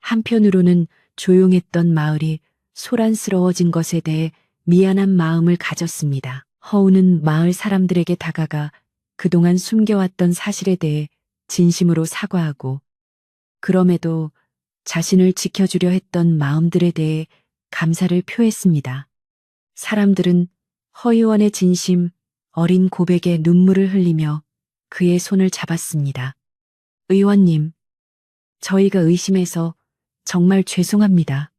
Speaker 1: 한편으로는 조용했던 마을이 소란스러워진 것에 대해 미안한 마음을 가졌습니다. 허운은 마을 사람들에게 다가가 그동안 숨겨왔던 사실에 대해 진심으로 사과하고 그럼에도 자신을 지켜주려 했던 마음들에 대해 감사를 표했습니다. 사람들은 허의원의 진심, 어린 고백에 눈물을 흘리며 그의 손을 잡았습니다. 의원님, 저희가 의심해서 정말 죄송합니다.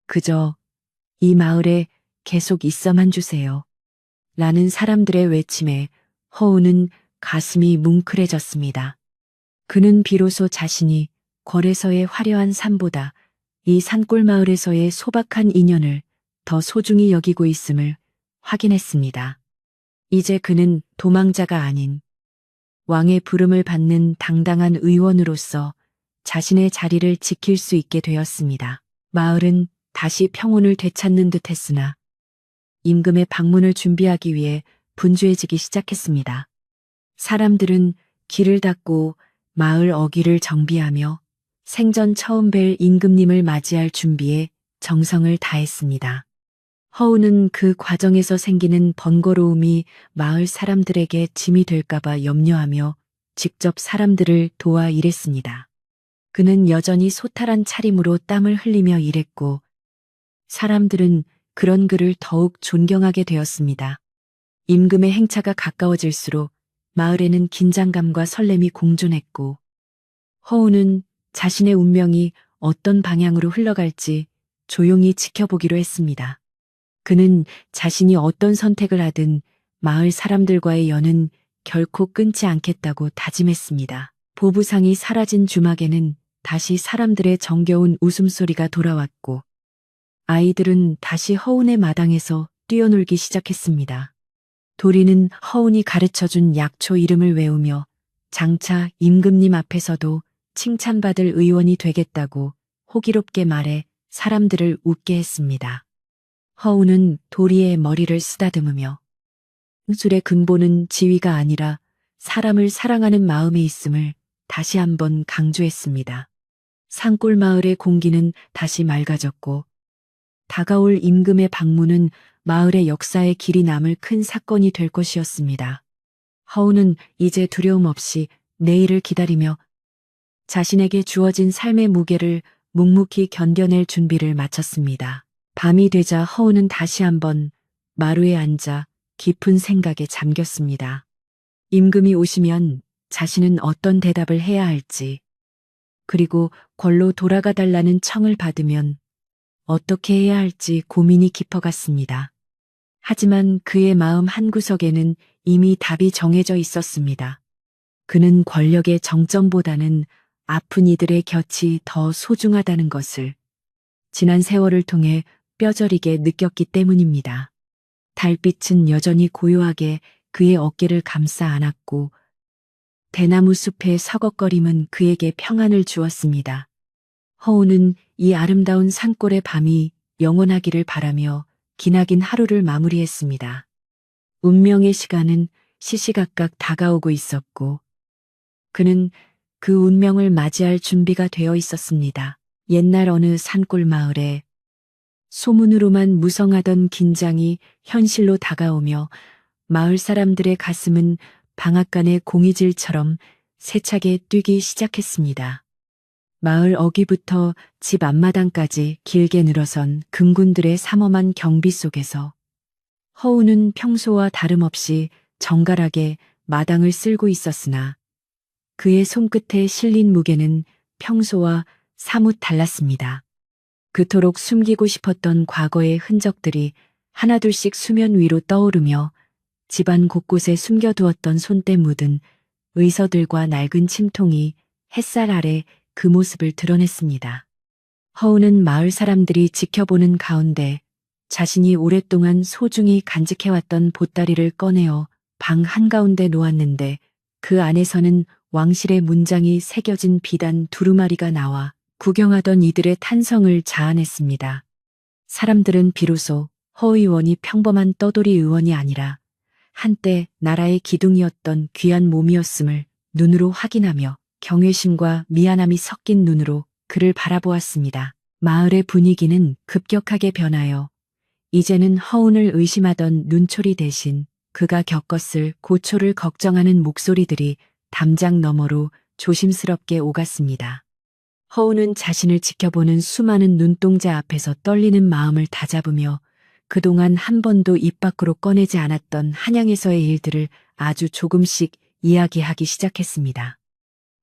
Speaker 1: 그저 이 마을에 계속 있어만 주세요. 라는 사람들의 외침에 허운은 가슴이 뭉클해졌습니다. 그는 비로소 자신이 궐에서의 화려한 삶보다 이 산골 마을에서의 소박한 인연을 더 소중히 여기고 있음을 확인했습니다. 이제 그는 도망자가 아닌 왕의 부름을 받는 당당한 의원으로서 자신의 자리를 지킬 수 있게 되었습니다. 마을은 다시 평온을 되찾는 듯 했으나 임금의 방문을 준비하기 위해 분주해지기 시작했습니다. 사람들은 길을 닫고 마을 어귀를 정비하며 생전 처음 뵐 임금님을 맞이할 준비에 정성을 다했습니다. 허운은 그 과정에서 생기는 번거로움이 마을 사람들에게 짐이 될까봐 염려하며 직접 사람들을 도와 일했습니다. 그는 여전히 소탈한 차림으로 땀을 흘리며 일했고 사람들은 그런 그를 더욱 존경하게 되었습니다. 임금의 행차가 가까워질수록 마을에는 긴장감과 설렘이 공존했고 허운은 자신의 운명이 어떤 방향으로 흘러갈지 조용히 지켜보기로 했습니다. 그는 자신이 어떤 선택을 하든 마을 사람들과의 연은 결코 끊지 않겠다고 다짐했습니다. 보부상이 사라진 주막에는 다시 사람들의 정겨운 웃음소리가 돌아왔고 아이들은 다시 허운의 마당에서 뛰어놀기 시작했습니다. 도리는 허운이 가르쳐준 약초 이름을 외우며 장차 임금님 앞에서도 칭찬받을 의원이 되겠다고 호기롭게 말해 사람들을 웃게 했습니다. 허운은 도리의 머리를 쓰다듬으며 술의 근본은 지위가 아니라 사람을 사랑하는 마음에 있음을 다시 한번 강조했습니다. 산골 마을의 공기는 다시 맑아졌고 다가올 임금의 방문은 마을의 역사에 길이 남을 큰 사건이 될 것이었습니다. 허운은 이제 두려움 없이 내일을 기다리며 자신에게 주어진 삶의 무게를 묵묵히 견뎌낼 준비를 마쳤습니다. 밤이 되자 허운은 다시 한번 마루에 앉아 깊은 생각에 잠겼습니다. 임금이 오시면 자신은 어떤 대답을 해야 할지, 그리고 궐로 돌아가 달라는 청을 받으면 어떻게 해야 할지 고민이 깊어갔습니다. 하지만 그의 마음 한구석에는 이미 답이 정해져 있었습니다. 그는 권력의 정점보다는 아픈 이들의 곁이 더 소중하다는 것을 지난 세월을 통해 뼈저리게 느꼈기 때문입니다. 달빛은 여전히 고요하게 그의 어깨를 감싸 안았고 대나무 숲의 서걱거림은 그에게 평안을 주었습니다. 허운은 이 아름다운 산골의 밤이 영원하기를 바라며 기나긴 하루를 마무리했습니다. 운명의 시간은 시시각각 다가오고 있었고 그는 그 운명을 맞이할 준비가 되어 있었습니다. 옛날 어느 산골 마을에 소문으로만 무성하던 긴장이 현실로 다가오며 마을 사람들의 가슴은 방앗간의 공이질처럼 세차게 뛰기 시작했습니다. 마을 어귀부터 집 앞마당까지 길게 늘어선 금군들의 삼엄한 경비 속에서 허우는 평소와 다름없이 정갈하게 마당을 쓸고 있었으나 그의 손끝에 실린 무게는 평소와 사뭇 달랐습니다. 그토록 숨기고 싶었던 과거의 흔적들이 하나둘씩 수면 위로 떠오르며 집안 곳곳에 숨겨두었던 손때 묻은 의서들과 낡은 침통이 햇살 아래 그 모습을 드러냈습니다. 허우는 마을 사람들이 지켜보는 가운데 자신이 오랫동안 소중히 간직해왔던 보따리를 꺼내어 방 한가운데 놓았는데 그 안에서는 왕실의 문장이 새겨진 비단 두루마리가 나와 구경하던 이들의 탄성을 자아냈습니다. 사람들은 비로소 허 의원이 평범한 떠돌이 의원이 아니라 한때 나라의 기둥이었던 귀한 몸이었음을 눈으로 확인하며 경외심과 미안함이 섞인 눈으로 그를 바라보았습니다. 마을의 분위기는 급격하게 변하여 이제는 허운을 의심하던 눈초리 대신 그가 겪었을 고초를 걱정하는 목소리들이 담장 너머로 조심스럽게 오갔습니다. 허운은 자신을 지켜보는 수많은 눈동자 앞에서 떨리는 마음을 다잡으며 그동안 한 번도 입 밖으로 꺼내지 않았던 한양에서의 일들을 아주 조금씩 이야기하기 시작했습니다.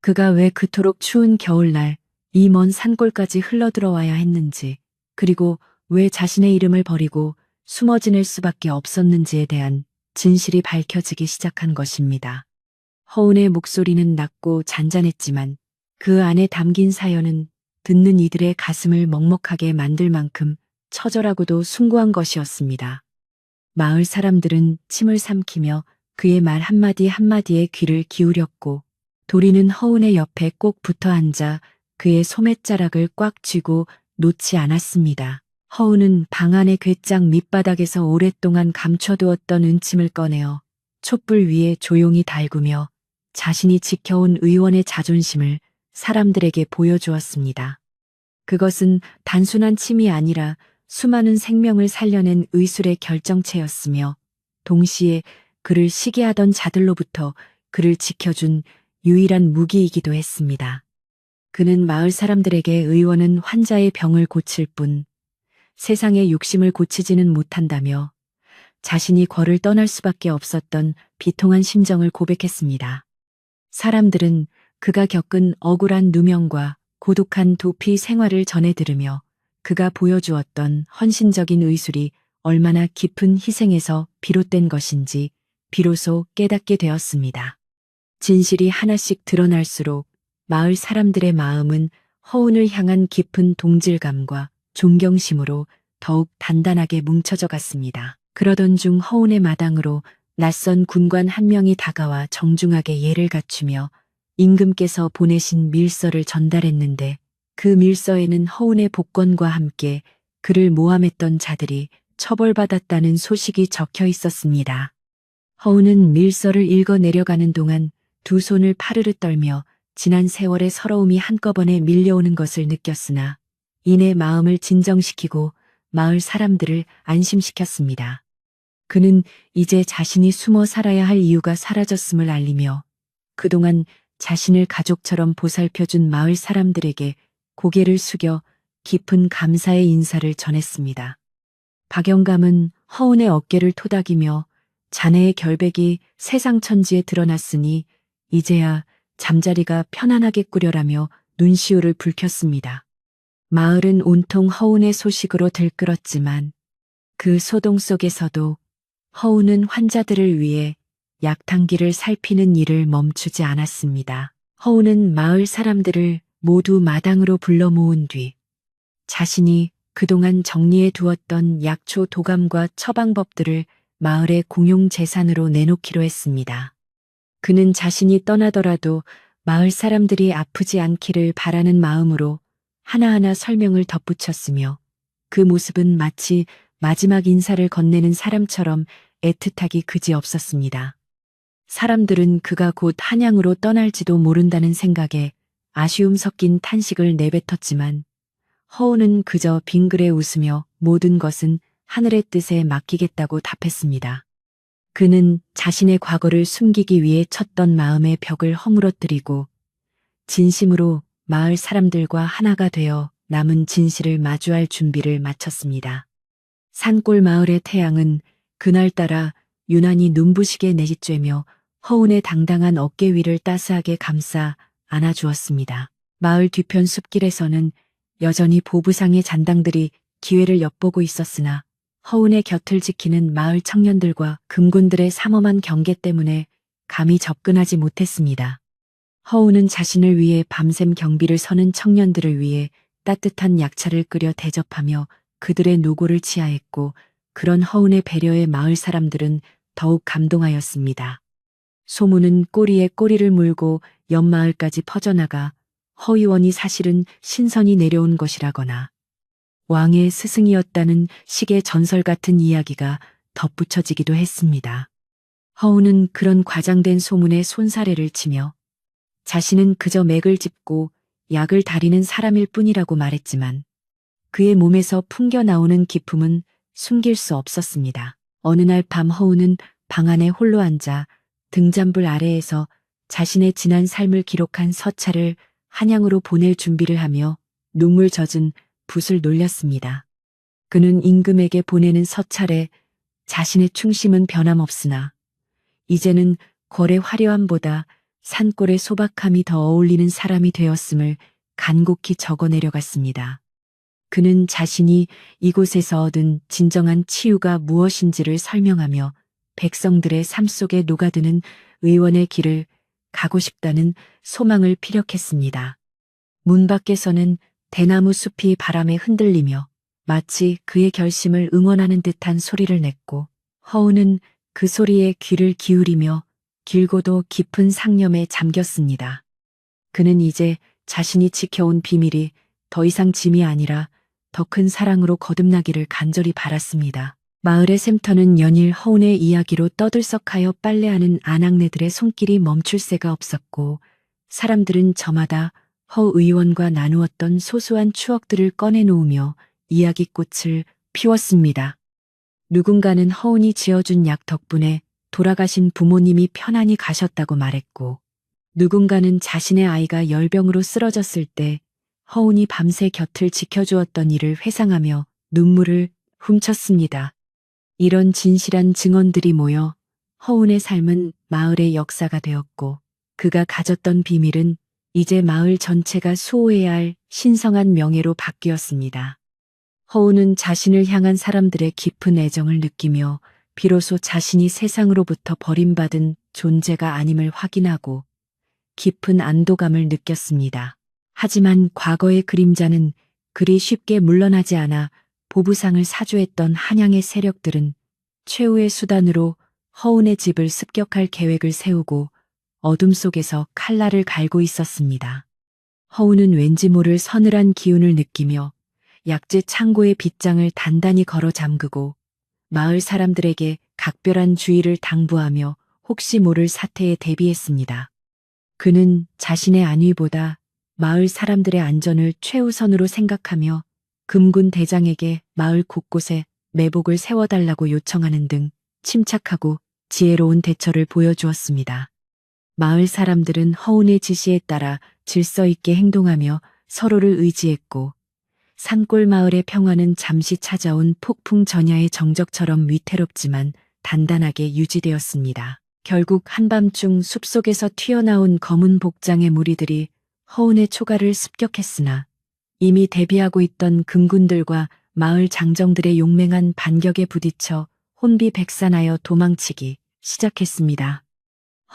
Speaker 1: 그가 왜 그토록 추운 겨울날 이 먼 산골까지 흘러들어와야 했는지, 그리고 왜 자신의 이름을 버리고 숨어 지낼 수밖에 없었는지에 대한 진실이 밝혀지기 시작한 것입니다. 허운의 목소리는 낮고 잔잔했지만 그 안에 담긴 사연은 듣는 이들의 가슴을 먹먹하게 만들 만큼 처절하고도 숭고한 것이었습니다. 마을 사람들은 침을 삼키며 그의 말 한마디 한마디에 귀를 기울였고 도리는 허운의 옆에 꼭 붙어 앉아 그의 소매자락을 꽉 쥐고 놓지 않았습니다. 허운은 방 안의 괴짝 밑바닥에서 오랫동안 감춰두었던 은침을 꺼내어 촛불 위에 조용히 달구며 자신이 지켜온 의원의 자존심을 사람들에게 보여주었습니다. 그것은 단순한 침이 아니라 수많은 생명을 살려낸 의술의 결정체였으며 동시에 그를 시기하던 자들로부터 그를 지켜준 유일한 무기이기도 했습니다. 그는 마을 사람들에게 의원은 환자의 병을 고칠 뿐 세상의 욕심을 고치지는 못한다며 자신이 궐을 떠날 수밖에 없었던 비통한 심정을 고백했습니다. 사람들은 그가 겪은 억울한 누명과 고독한 도피 생활을 전해 들으며 그가 보여주었던 헌신적인 의술이 얼마나 깊은 희생에서 비롯된 것인지 비로소 깨닫게 되었습니다. 진실이 하나씩 드러날수록 마을 사람들의 마음은 허운을 향한 깊은 동질감과 존경심으로 더욱 단단하게 뭉쳐져 갔습니다. 그러던 중 허운의 마당으로 낯선 군관 한 명이 다가와 정중하게 예를 갖추며 임금께서 보내신 밀서를 전달했는데 그 밀서에는 허운의 복권과 함께 그를 모함했던 자들이 처벌받았다는 소식이 적혀 있었습니다. 허운은 밀서를 읽어 내려가는 동안 두 손을 파르르 떨며 지난 세월의 서러움이 한꺼번에 밀려오는 것을 느꼈으나 이내 마음을 진정시키고 마을 사람들을 안심시켰습니다. 그는 이제 자신이 숨어 살아야 할 이유가 사라졌음을 알리며 그동안 자신을 가족처럼 보살펴준 마을 사람들에게 고개를 숙여 깊은 감사의 인사를 전했습니다. 박영감은 허운의 어깨를 토닥이며 자네의 결백이 세상 천지에 드러났으니 이제야 잠자리가 편안하게 꾸려라며 눈시울을 붉혔습니다. 마을은 온통 허운의 소식으로 들끓었지만 그 소동 속에서도 허운은 환자들을 위해 약탕기를 살피는 일을 멈추지 않았습니다. 허운은 마을 사람들을 모두 마당으로 불러 모은 뒤 자신이 그동안 정리해 두었던 약초 도감과 처방법들을 마을의 공용 재산으로 내놓기로 했습니다. 그는 자신이 떠나더라도 마을 사람들이 아프지 않기를 바라는 마음으로 하나하나 설명을 덧붙였으며 그 모습은 마치 마지막 인사를 건네는 사람처럼 애틋하기 그지없었습니다. 사람들은 그가 곧 한양으로 떠날지도 모른다는 생각에 아쉬움 섞인 탄식을 내뱉었지만 허운은 그저 빙그레 웃으며 모든 것은 하늘의 뜻에 맡기겠다고 답했습니다. 그는 자신의 과거를 숨기기 위해 쳤던 마음의 벽을 허물어뜨리고 진심으로 마을 사람들과 하나가 되어 남은 진실을 마주할 준비를 마쳤습니다. 산골 마을의 태양은 그날따라 유난히 눈부시게 내리쬐며 허운의 당당한 어깨 위를 따스하게 감싸 안아주었습니다. 마을 뒤편 숲길에서는 여전히 보부상의 잔당들이 기회를 엿보고 있었으나 허운의 곁을 지키는 마을 청년들과 금군들의 삼엄한 경계 때문에 감히 접근하지 못했습니다. 허운은 자신을 위해 밤샘 경비를 서는 청년들을 위해 따뜻한 약차를 끓여 대접하며 그들의 노고를 치하했고, 그런 허운의 배려에 마을 사람들은 더욱 감동하였습니다. 소문은 꼬리에 꼬리를 물고 옆마을까지 퍼져나가 허의원이 사실은 신선이 내려온 것이라거나 왕의 스승이었다는 식의 전설 같은 이야기가 덧붙여지기도 했습니다. 허운은 그런 과장된 소문에 손사래를 치며 자신은 그저 맥을 짚고 약을 다리는 사람일 뿐이라고 말했지만 그의 몸에서 풍겨나오는 기품은 숨길 수 없었습니다. 어느 날 밤 허운은 방 안에 홀로 앉아 등잔불 아래에서 자신의 지난 삶을 기록한 서찰을 한양으로 보낼 준비를 하며 눈물 젖은 붓을 놀렸습니다. 그는 임금에게 보내는 서찰에 자신의 충심은 변함없으나 이제는 궐의 화려함보다 산골의 소박함이 더 어울리는 사람이 되었음을 간곡히 적어 내려갔습니다. 그는 자신이 이곳에서 얻은 진정한 치유가 무엇인지를 설명하며 백성들의 삶 속에 녹아드는 의원의 길을 가고 싶다는 소망을 피력했습니다. 문 밖에서는 대나무 숲이 바람에 흔들리며 마치 그의 결심을 응원하는 듯한 소리를 냈고, 허운은 그 소리에 귀를 기울이며 길고도 깊은 상념에 잠겼습니다. 그는 이제 자신이 지켜온 비밀이 더 이상 짐이 아니라 더 큰 사랑으로 거듭나기를 간절히 바랐습니다. 마을의 샘터는 연일 허운의 이야기로 떠들썩하여 빨래하는 아낙네들의 손길이 멈출 새가 없었고, 사람들은 저마다 허 의원과 나누었던 소소한 추억들을 꺼내놓으며 이야기꽃을 피웠습니다. 누군가는 허운이 지어준 약 덕분에 돌아가신 부모님이 편안히 가셨다고 말했고, 누군가는 자신의 아이가 열병으로 쓰러졌을 때 허운이 밤새 곁을 지켜주었던 일을 회상하며 눈물을 훔쳤습니다. 이런 진실한 증언들이 모여 허운의 삶은 마을의 역사가 되었고, 그가 가졌던 비밀은 이제 마을 전체가 수호해야 할 신성한 명예로 바뀌었습니다. 허운은 자신을 향한 사람들의 깊은 애정을 느끼며 비로소 자신이 세상으로부터 버림받은 존재가 아님을 확인하고 깊은 안도감을 느꼈습니다. 하지만 과거의 그림자는 그리 쉽게 물러나지 않아 보부상을 사주했던 한양의 세력들은 최후의 수단으로 허운의 집을 습격할 계획을 세우고 어둠 속에서 칼날을 갈고 있었습니다. 허운은 왠지 모를 서늘한 기운을 느끼며 약재 창고의 빗장을 단단히 걸어 잠그고 마을 사람들에게 각별한 주의를 당부하며 혹시 모를 사태에 대비했습니다. 그는 자신의 안위보다 마을 사람들의 안전을 최우선으로 생각하며 금군 대장에게 마을 곳곳에 매복을 세워달라고 요청하는 등 침착하고 지혜로운 대처를 보여주었습니다. 마을 사람들은 허운의 지시에 따라 질서 있게 행동하며 서로를 의지했고, 산골 마을의 평화는 잠시 찾아온 폭풍 전야의 정적처럼 위태롭지만 단단하게 유지되었습니다. 결국 한밤중 숲속에서 튀어나온 검은 복장의 무리들이 허운의 초가를 습격했으나 이미 대비하고 있던 금군들과 마을 장정들의 용맹한 반격에 부딪혀 혼비백산하여 도망치기 시작했습니다.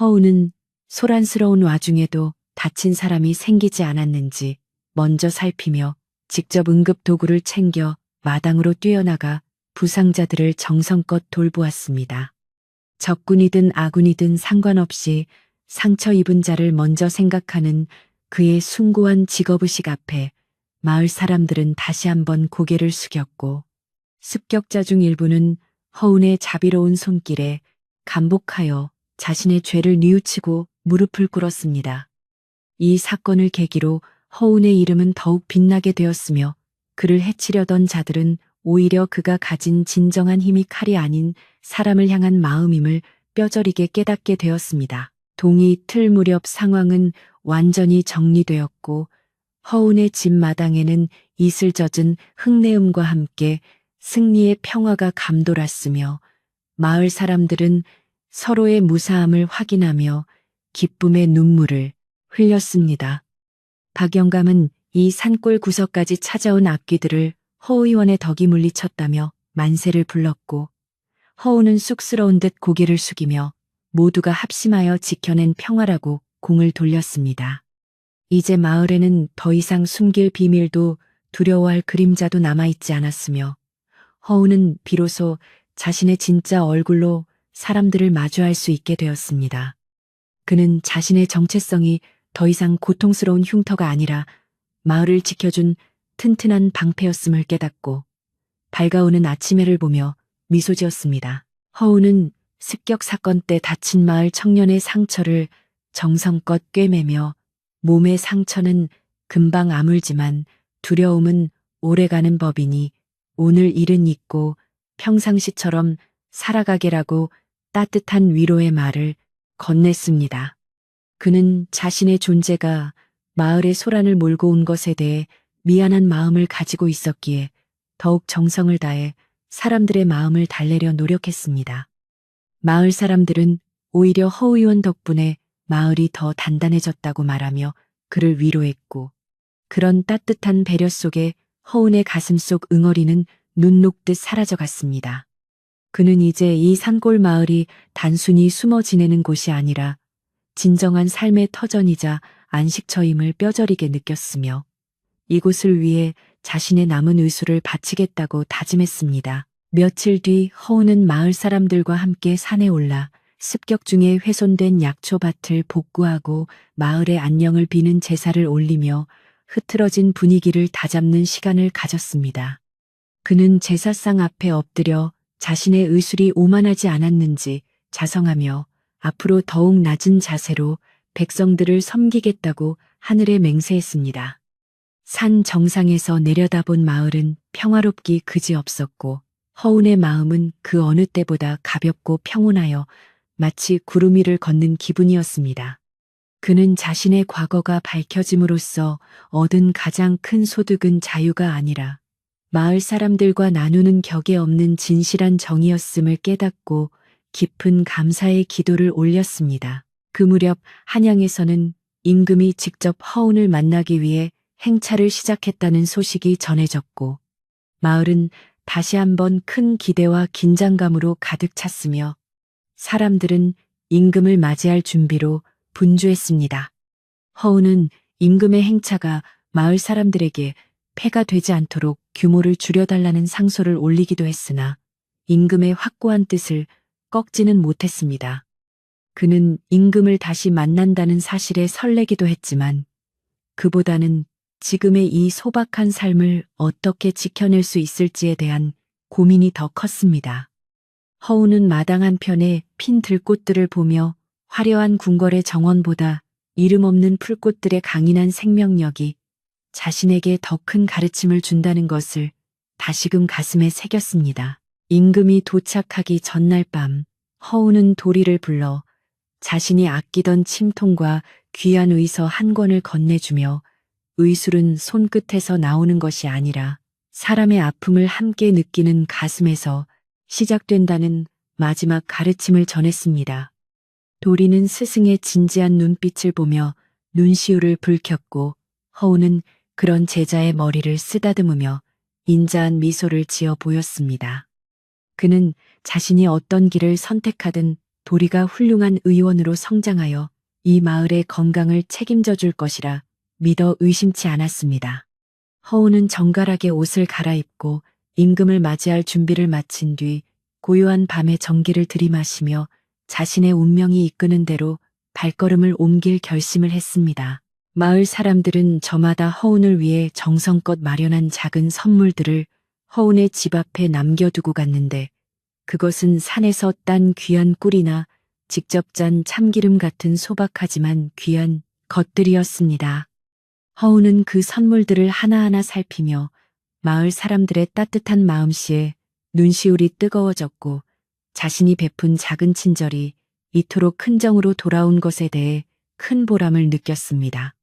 Speaker 1: 허운은 소란스러운 와중에도 다친 사람이 생기지 않았는지 먼저 살피며 직접 응급 도구를 챙겨 마당으로 뛰어나가 부상자들을 정성껏 돌보았습니다. 적군이든 아군이든 상관없이 상처 입은 자를 먼저 생각하는 그의 숭고한 직업의식 앞에 마을 사람들은 다시 한번 고개를 숙였고, 습격자 중 일부는 허운의 자비로운 손길에 감복하여 자신의 죄를 뉘우치고 무릎을 꿇었습니다. 이 사건을 계기로 허운의 이름은 더욱 빛나게 되었으며, 그를 해치려던 자들은 오히려 그가 가진 진정한 힘이 칼이 아닌 사람을 향한 마음임을 뼈저리게 깨닫게 되었습니다. 동이 틀 무렵 상황은 완전히 정리되었고, 허운의 집 마당에는 이슬 젖은 흙내음과 함께 승리의 평화가 감돌았으며 마을 사람들은 서로의 무사함을 확인하며 기쁨의 눈물을 흘렸습니다. 박영감은 이 산골 구석까지 찾아온 악귀들을 허 의원의 덕이 물리쳤다며 만세를 불렀고 허우는 쑥스러운 듯 고개를 숙이며 모두가 합심하여 지켜낸 평화라고 공을 돌렸습니다. 이제 마을에는 더 이상 숨길 비밀도 두려워할 그림자도 남아있지 않았으며 허우는 비로소 자신의 진짜 얼굴로 사람들을 마주할 수 있게 되었습니다. 그는 자신의 정체성이 더 이상 고통스러운 흉터가 아니라 마을을 지켜준 튼튼한 방패였음을 깨닫고 밝아오는 아침해를 보며 미소 지었습니다. 허우는 습격 사건 때 다친 마을 청년의 상처를 정성껏 꿰매며 몸의 상처는 금방 아물지만 두려움은 오래가는 법이니 오늘 일은 잊고 평상시처럼 살아가게라고 따뜻한 위로의 말을 건넸습니다. 그는 자신의 존재가 마을의 소란을 몰고 온 것에 대해 미안한 마음을 가지고 있었기에 더욱 정성을 다해 사람들의 마음을 달래려 노력했습니다. 마을 사람들은 오히려 허 의원 덕분에 마을이 더 단단해졌다고 말하며 그를 위로했고 그런 따뜻한 배려 속에 허운의 가슴 속 응어리는 눈 녹듯 사라져갔습니다. 그는 이제 이 산골 마을이 단순히 숨어 지내는 곳이 아니라 진정한 삶의 터전이자 안식처임을 뼈저리게 느꼈으며 이곳을 위해 자신의 남은 의수를 바치겠다고 다짐했습니다. 며칠 뒤 허우는 마을 사람들과 함께 산에 올라 습격 중에 훼손된 약초밭을 복구하고 마을의 안녕을 비는 제사를 올리며 흐트러진 분위기를 다잡는 시간을 가졌습니다. 그는 제사상 앞에 엎드려 자신의 의술이 오만하지 않았는지 자성하며 앞으로 더욱 낮은 자세로 백성들을 섬기겠다고 하늘에 맹세했습니다. 산 정상에서 내려다본 마을은 평화롭기 그지없었고 허운의 마음은 그 어느 때보다 가볍고 평온하여 마치 구름 위를 걷는 기분이었습니다. 그는 자신의 과거가 밝혀짐으로써 얻은 가장 큰 소득은 자유가 아니라 마을 사람들과 나누는 격에 없는 진실한 정이었음을 깨닫고 깊은 감사의 기도를 올렸습니다. 그 무렵 한양에서는 임금이 직접 허운을 만나기 위해 행차를 시작했다는 소식이 전해졌고 마을은 다시 한번 큰 기대와 긴장감으로 가득 찼으며 사람들은 임금을 맞이할 준비로 분주했습니다. 허운은 임금의 행차가 마을 사람들에게 폐가 되지 않도록 규모를 줄여달라는 상소를 올리기도 했으나 임금의 확고한 뜻을 꺾지는 못했습니다. 그는 임금을 다시 만난다는 사실에 설레기도 했지만 그보다는 지금의 이 소박한 삶을 어떻게 지켜낼 수 있을지에 대한 고민이 더 컸습니다. 허우는 마당 한편에 핀 들꽃들을 보며 화려한 궁궐의 정원보다 이름 없는 풀꽃들의 강인한 생명력이 자신에게 더 큰 가르침을 준다는 것을 다시금 가슴에 새겼습니다. 임금이 도착하기 전날 밤 허우는 도리를 불러 자신이 아끼던 침통과 귀한 의서 한 권을 건네주며 의술은 손끝에서 나오는 것이 아니라 사람의 아픔을 함께 느끼는 가슴에서 시작된다는 마지막 가르침을 전했습니다. 도리는 스승의 진지한 눈빛을 보며 눈시울을 붉혔고 허우는 그런 제자의 머리를 쓰다듬으며 인자한 미소를 지어 보였습니다. 그는 자신이 어떤 길을 선택하든 도리가 훌륭한 의원으로 성장하여 이 마을의 건강을 책임져 줄 것이라 믿어 의심치 않았습니다. 허우는 정갈하게 옷을 갈아입고 임금을 맞이할 준비를 마친 뒤 고요한 밤의 정기를 들이마시며 자신의 운명이 이끄는 대로 발걸음을 옮길 결심을 했습니다. 마을 사람들은 저마다 허운을 위해 정성껏 마련한 작은 선물들을 허운의 집 앞에 남겨두고 갔는데 그것은 산에서 딴 귀한 꿀이나 직접 짠 참기름 같은 소박하지만 귀한 것들이었습니다. 허우는 그 선물들을 하나하나 살피며 마을 사람들의 따뜻한 마음씨에 눈시울이 뜨거워졌고 자신이 베푼 작은 친절이 이토록 큰 정으로 돌아온 것에 대해 큰 보람을 느꼈습니다.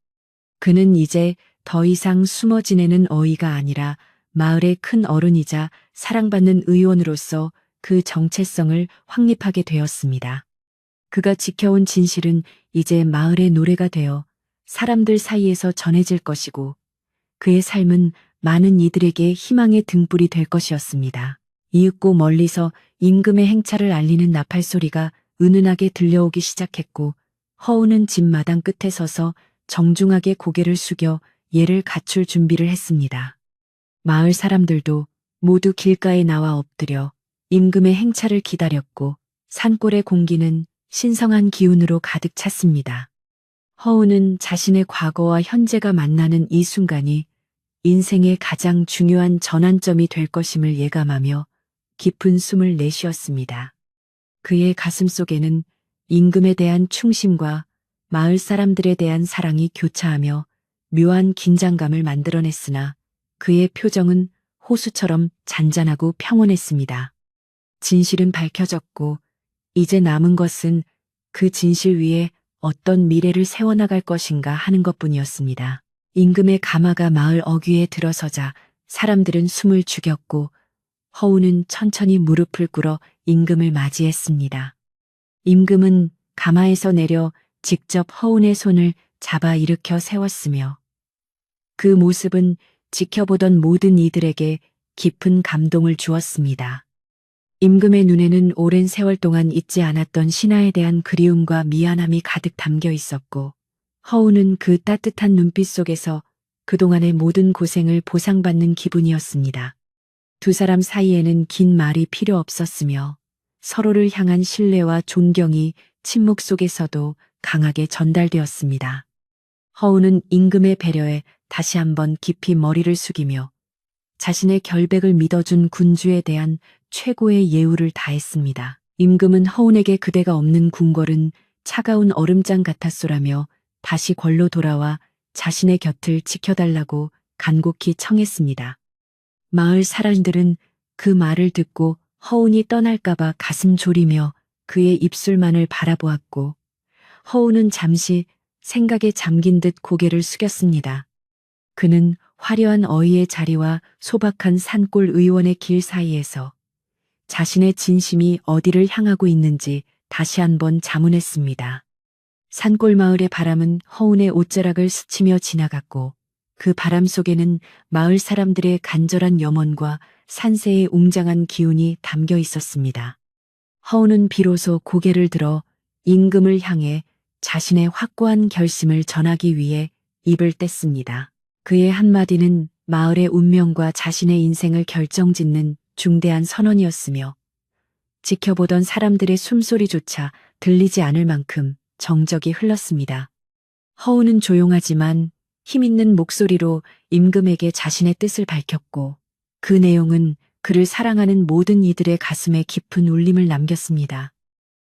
Speaker 1: 그는 이제 더 이상 숨어 지내는 어이가 아니라 마을의 큰 어른이자 사랑받는 의원으로서 그 정체성을 확립하게 되었습니다. 그가 지켜온 진실은 이제 마을의 노래가 되어 사람들 사이에서 전해질 것이고 그의 삶은 많은 이들에게 희망의 등불이 될 것이었습니다. 이윽고 멀리서 임금의 행차를 알리는 나팔 소리가 은은하게 들려오기 시작했고 허우는 집 마당 끝에 서서 정중하게 고개를 숙여 예를 갖출 준비를 했습니다. 마을 사람들도 모두 길가에 나와 엎드려 임금의 행차를 기다렸고 산골의 공기는 신성한 기운으로 가득 찼습니다. 허우는 자신의 과거와 현재가 만나는 이 순간이 인생의 가장 중요한 전환점이 될 것임을 예감하며 깊은 숨을 내쉬었습니다. 그의 가슴 속에는 임금에 대한 충심과 마을 사람들에 대한 사랑이 교차하며 묘한 긴장감을 만들어냈으나 그의 표정은 호수처럼 잔잔하고 평온했습니다. 진실은 밝혀졌고 이제 남은 것은 그 진실 위에 어떤 미래를 세워나갈 것인가 하는 것뿐이었습니다. 임금의 가마가 마을 어귀에 들어서자 사람들은 숨을 죽였고 허우는 천천히 무릎을 꿇어 임금을 맞이했습니다. 임금은 가마에서 내려 직접 허운의 손을 잡아 일으켜 세웠으며 그 모습은 지켜보던 모든 이들에게 깊은 감동을 주었습니다. 임금의 눈에는 오랜 세월 동안 잊지 않았던 신하에 대한 그리움과 미안함이 가득 담겨 있었고 허우는 그 따뜻한 눈빛 속에서 그동안의 모든 고생을 보상받는 기분이었습니다. 두 사람 사이에는 긴 말이 필요 없었으며 서로를 향한 신뢰와 존경이 침묵 속에서도 강하게 전달되었습니다. 허우는 임금의 배려에 다시 한번 깊이 머리를 숙이며 자신의 결백을 믿어준 군주에 대한 최고의 예우를 다했습니다. 임금은 허운에게 그대가 없는 궁궐은 차가운 얼음장 같았소라며 다시 궐로 돌아와 자신의 곁을 지켜달라고 간곡히 청했습니다. 마을 사람들은 그 말을 듣고 허운이 떠날까봐 가슴 졸이며 그의 입술만을 바라보았고 허운은 잠시 생각에 잠긴 듯 고개를 숙였습니다. 그는 화려한 어의의 자리와 소박한 산골 의원의 길 사이에서 자신의 진심이 어디를 향하고 있는지 다시 한번 자문했습니다. 산골 마을의 바람은 허운의 옷자락을 스치며 지나갔고 그 바람 속에는 마을 사람들의 간절한 염원과 산세의 웅장한 기운이 담겨 있었습니다. 허운은 비로소 고개를 들어 임금을 향해 자신의 확고한 결심을 전하기 위해 입을 뗐습니다. 그의 한마디는 마을의 운명과 자신의 인생을 결정짓는 중대한 선언이었으며 지켜보던 사람들의 숨소리조차 들리지 않을 만큼 정적이 흘렀습니다. 허우는 조용하지만 힘있는 목소리로 임금에게 자신의 뜻을 밝혔고 그 내용은 그를 사랑하는 모든 이들의 가슴에 깊은 울림을 남겼습니다.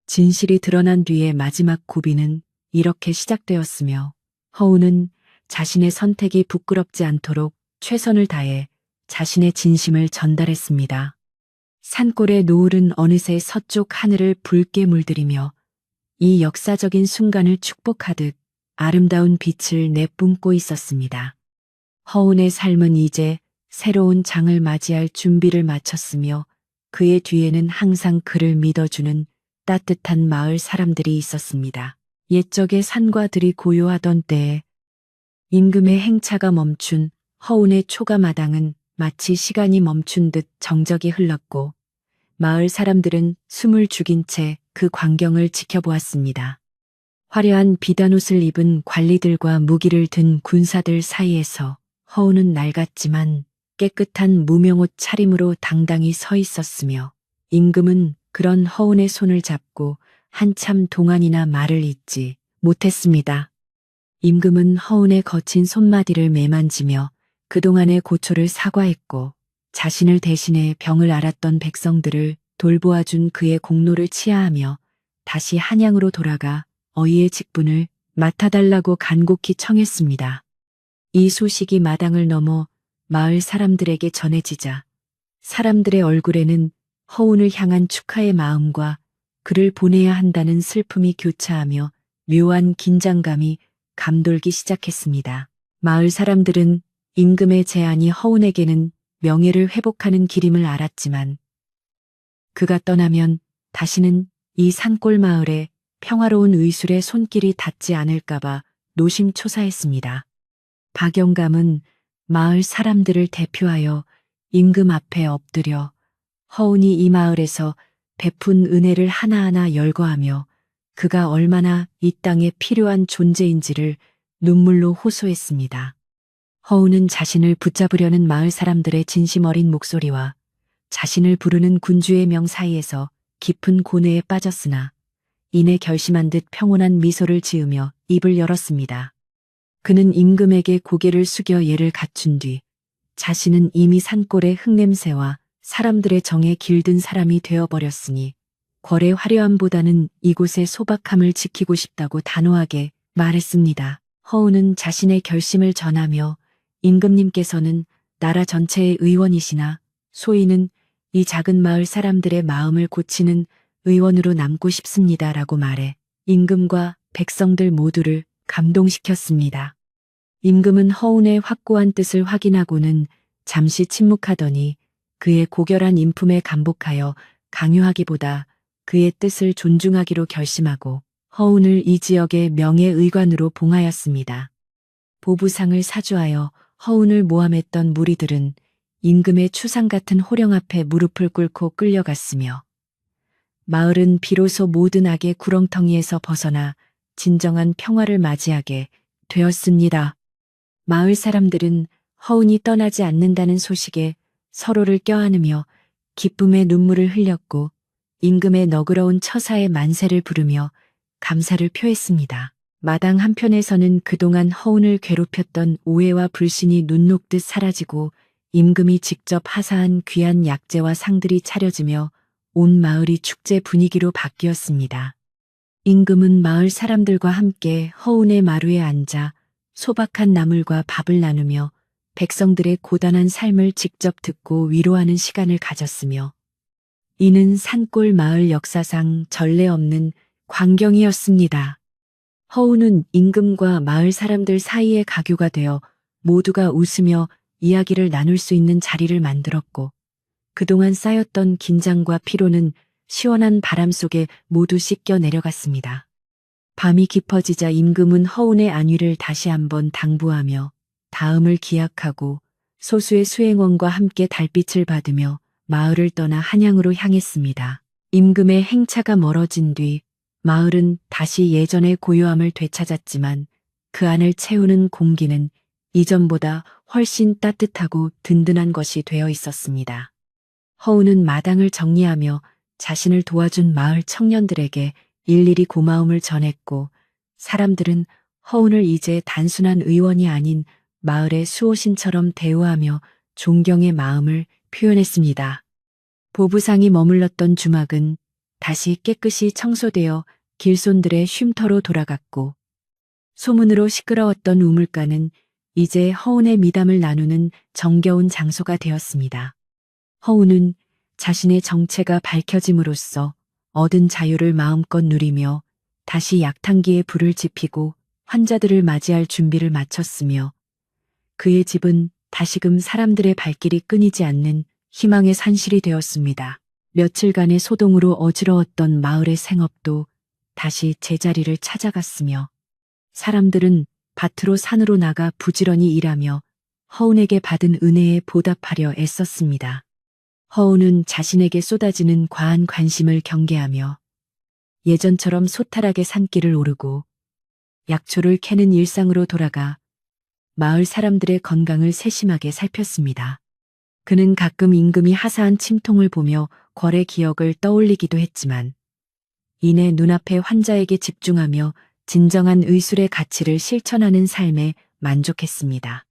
Speaker 1: 진실이 드러난 뒤의 마지막 고비는 이렇게 시작되었으며 허우는 자신의 선택이 부끄럽지 않도록 최선을 다해 자신의 진심을 전달했습니다. 산골의 노을은 어느새 서쪽 하늘을 붉게 물들이며 이 역사적인 순간을 축복하듯 아름다운 빛을 내뿜고 있었습니다. 허운의 삶은 이제 새로운 장을 맞이할 준비를 마쳤으며 그의 뒤에는 항상 그를 믿어주는 따뜻한 마을 사람들이 있었습니다. 옛적의 산과들이 고요하던 때에 임금의 행차가 멈춘 허운의 초가마당은 마치 시간이 멈춘 듯 정적이 흘렀고 마을 사람들은 숨을 죽인 채 그 광경을 지켜보았습니다. 화려한 비단옷을 입은 관리들과 무기를 든 군사들 사이에서 허운은 낡았지만 깨끗한 무명옷 차림으로 당당히 서 있었으며 임금은 그런 허운의 손을 잡고 한참 동안이나 말을 잇지 못했습니다. 임금은 허운의 거친 손마디를 매만지며 그동안의 고초를 사과했고 자신을 대신해 병을 앓았던 백성들을 돌보아준 그의 공로를 치하하며 다시 한양으로 돌아가 어이의 직분을 맡아달라고 간곡히 청했습니다. 이 소식이 마당을 넘어 마을 사람들에게 전해지자 사람들의 얼굴에는 허운을 향한 축하의 마음과 그를 보내야 한다는 슬픔이 교차하며 묘한 긴장감이 감돌기 시작했습니다. 마을 사람들은 임금의 제안이 허운에게는 명예를 회복하는 길임을 알았지만 그가 떠나면 다시는 이 산골 마을에 평화로운 의술의 손길이 닿지 않을까봐 노심초사했습니다. 박영감은 마을 사람들을 대표하여 임금 앞에 엎드려 허운이 이 마을에서 베푼 은혜를 하나하나 열거하며 그가 얼마나 이 땅에 필요한 존재인지를 눈물로 호소했습니다. 허운은 자신을 붙잡으려는 마을 사람들의 진심 어린 목소리와 자신을 부르는 군주의 명 사이에서 깊은 고뇌에 빠졌으나 이내 결심한 듯 평온한 미소를 지으며 입을 열었습니다. 그는 임금에게 고개를 숙여 예를 갖춘 뒤 자신은 이미 산골의 흙냄새와 사람들의 정에 길든 사람이 되어버렸으니 궐의 화려함보다는 이곳의 소박함을 지키고 싶다고 단호하게 말했습니다. 허운은 자신의 결심을 전하며 임금님께서는 나라 전체의 의원이시나 소위는 이 작은 마을 사람들의 마음을 고치는 의원으로 남고 싶습니다라고 말해 임금과 백성들 모두를 감동시켰습니다. 임금은 허운의 확고한 뜻을 확인하고는 잠시 침묵하더니 그의 고결한 인품에 감복하여 강요하기보다 그의 뜻을 존중하기로 결심하고 허운을 이 지역의 명예의관으로 봉하였습니다. 보부상을 사주하여 허운을 모함했던 무리들은 임금의 추상 같은 호령 앞에 무릎을 꿇고 끌려갔으며 마을은 비로소 모든 악의 구렁텅이에서 벗어나 진정한 평화를 맞이하게 되었습니다. 마을 사람들은 허운이 떠나지 않는다는 소식에 서로를 껴안으며 기쁨의 눈물을 흘렸고 임금의 너그러운 처사의 만세를 부르며 감사를 표했습니다. 마당 한편에서는 그동안 허운을 괴롭혔던 오해와 불신이 눈 녹듯 사라지고 임금이 직접 하사한 귀한 약재와 상들이 차려지며 온 마을이 축제 분위기로 바뀌었습니다. 임금은 마을 사람들과 함께 허운의 마루에 앉아 소박한 나물과 밥을 나누며 백성들의 고단한 삶을 직접 듣고 위로하는 시간을 가졌으며 이는 산골 마을 역사상 전례 없는 광경이었습니다. 허운은 임금과 마을 사람들 사이의 가교가 되어 모두가 웃으며 이야기를 나눌 수 있는 자리를 만들었고 그동안 쌓였던 긴장과 피로는 시원한 바람 속에 모두 씻겨 내려갔습니다. 밤이 깊어지자 임금은 허운의 안위를 다시 한번 당부하며 다음을 기약하고 소수의 수행원과 함께 달빛을 받으며 마을을 떠나 한양으로 향했습니다. 임금의 행차가 멀어진 뒤 마을은 다시 예전의 고요함을 되찾았지만 그 안을 채우는 공기는 이전보다 훨씬 따뜻하고 든든한 것이 되어 있었습니다. 허운은 마당을 정리하며 자신을 도와준 마을 청년들에게 일일이 고마움을 전했고 사람들은 허운을 이제 단순한 의원이 아닌 마을의 수호신처럼 대우하며 존경의 마음을 표현했습니다. 보부상이 머물렀던 주막은 다시 깨끗이 청소되어 길손들의 쉼터로 돌아갔고 소문으로 시끄러웠던 우물가는 이제 허운의 미담을 나누는 정겨운 장소가 되었습니다. 허운은 자신의 정체가 밝혀짐으로써 얻은 자유를 마음껏 누리며 다시 약탕기에 불을 지피고 환자들을 맞이할 준비를 마쳤으며 그의 집은 다시금 사람들의 발길이 끊이지 않는 희망의 산실이 되었습니다. 며칠간의 소동으로 어지러웠던 마을의 생업도 다시 제자리를 찾아갔으며 사람들은 밭으로 산으로 나가 부지런히 일하며 허운에게 받은 은혜에 보답하려 애썼습니다. 허운은 자신에게 쏟아지는 과한 관심을 경계하며 예전처럼 소탈하게 산길을 오르고 약초를 캐는 일상으로 돌아가 마을 사람들의 건강을 세심하게 살폈습니다. 그는 가끔 임금이 하사한 침통을 보며 궐의 기억을 떠올리기도 했지만 이내 눈앞의 환자에게 집중하며 진정한 의술의 가치를 실천하는 삶에 만족했습니다.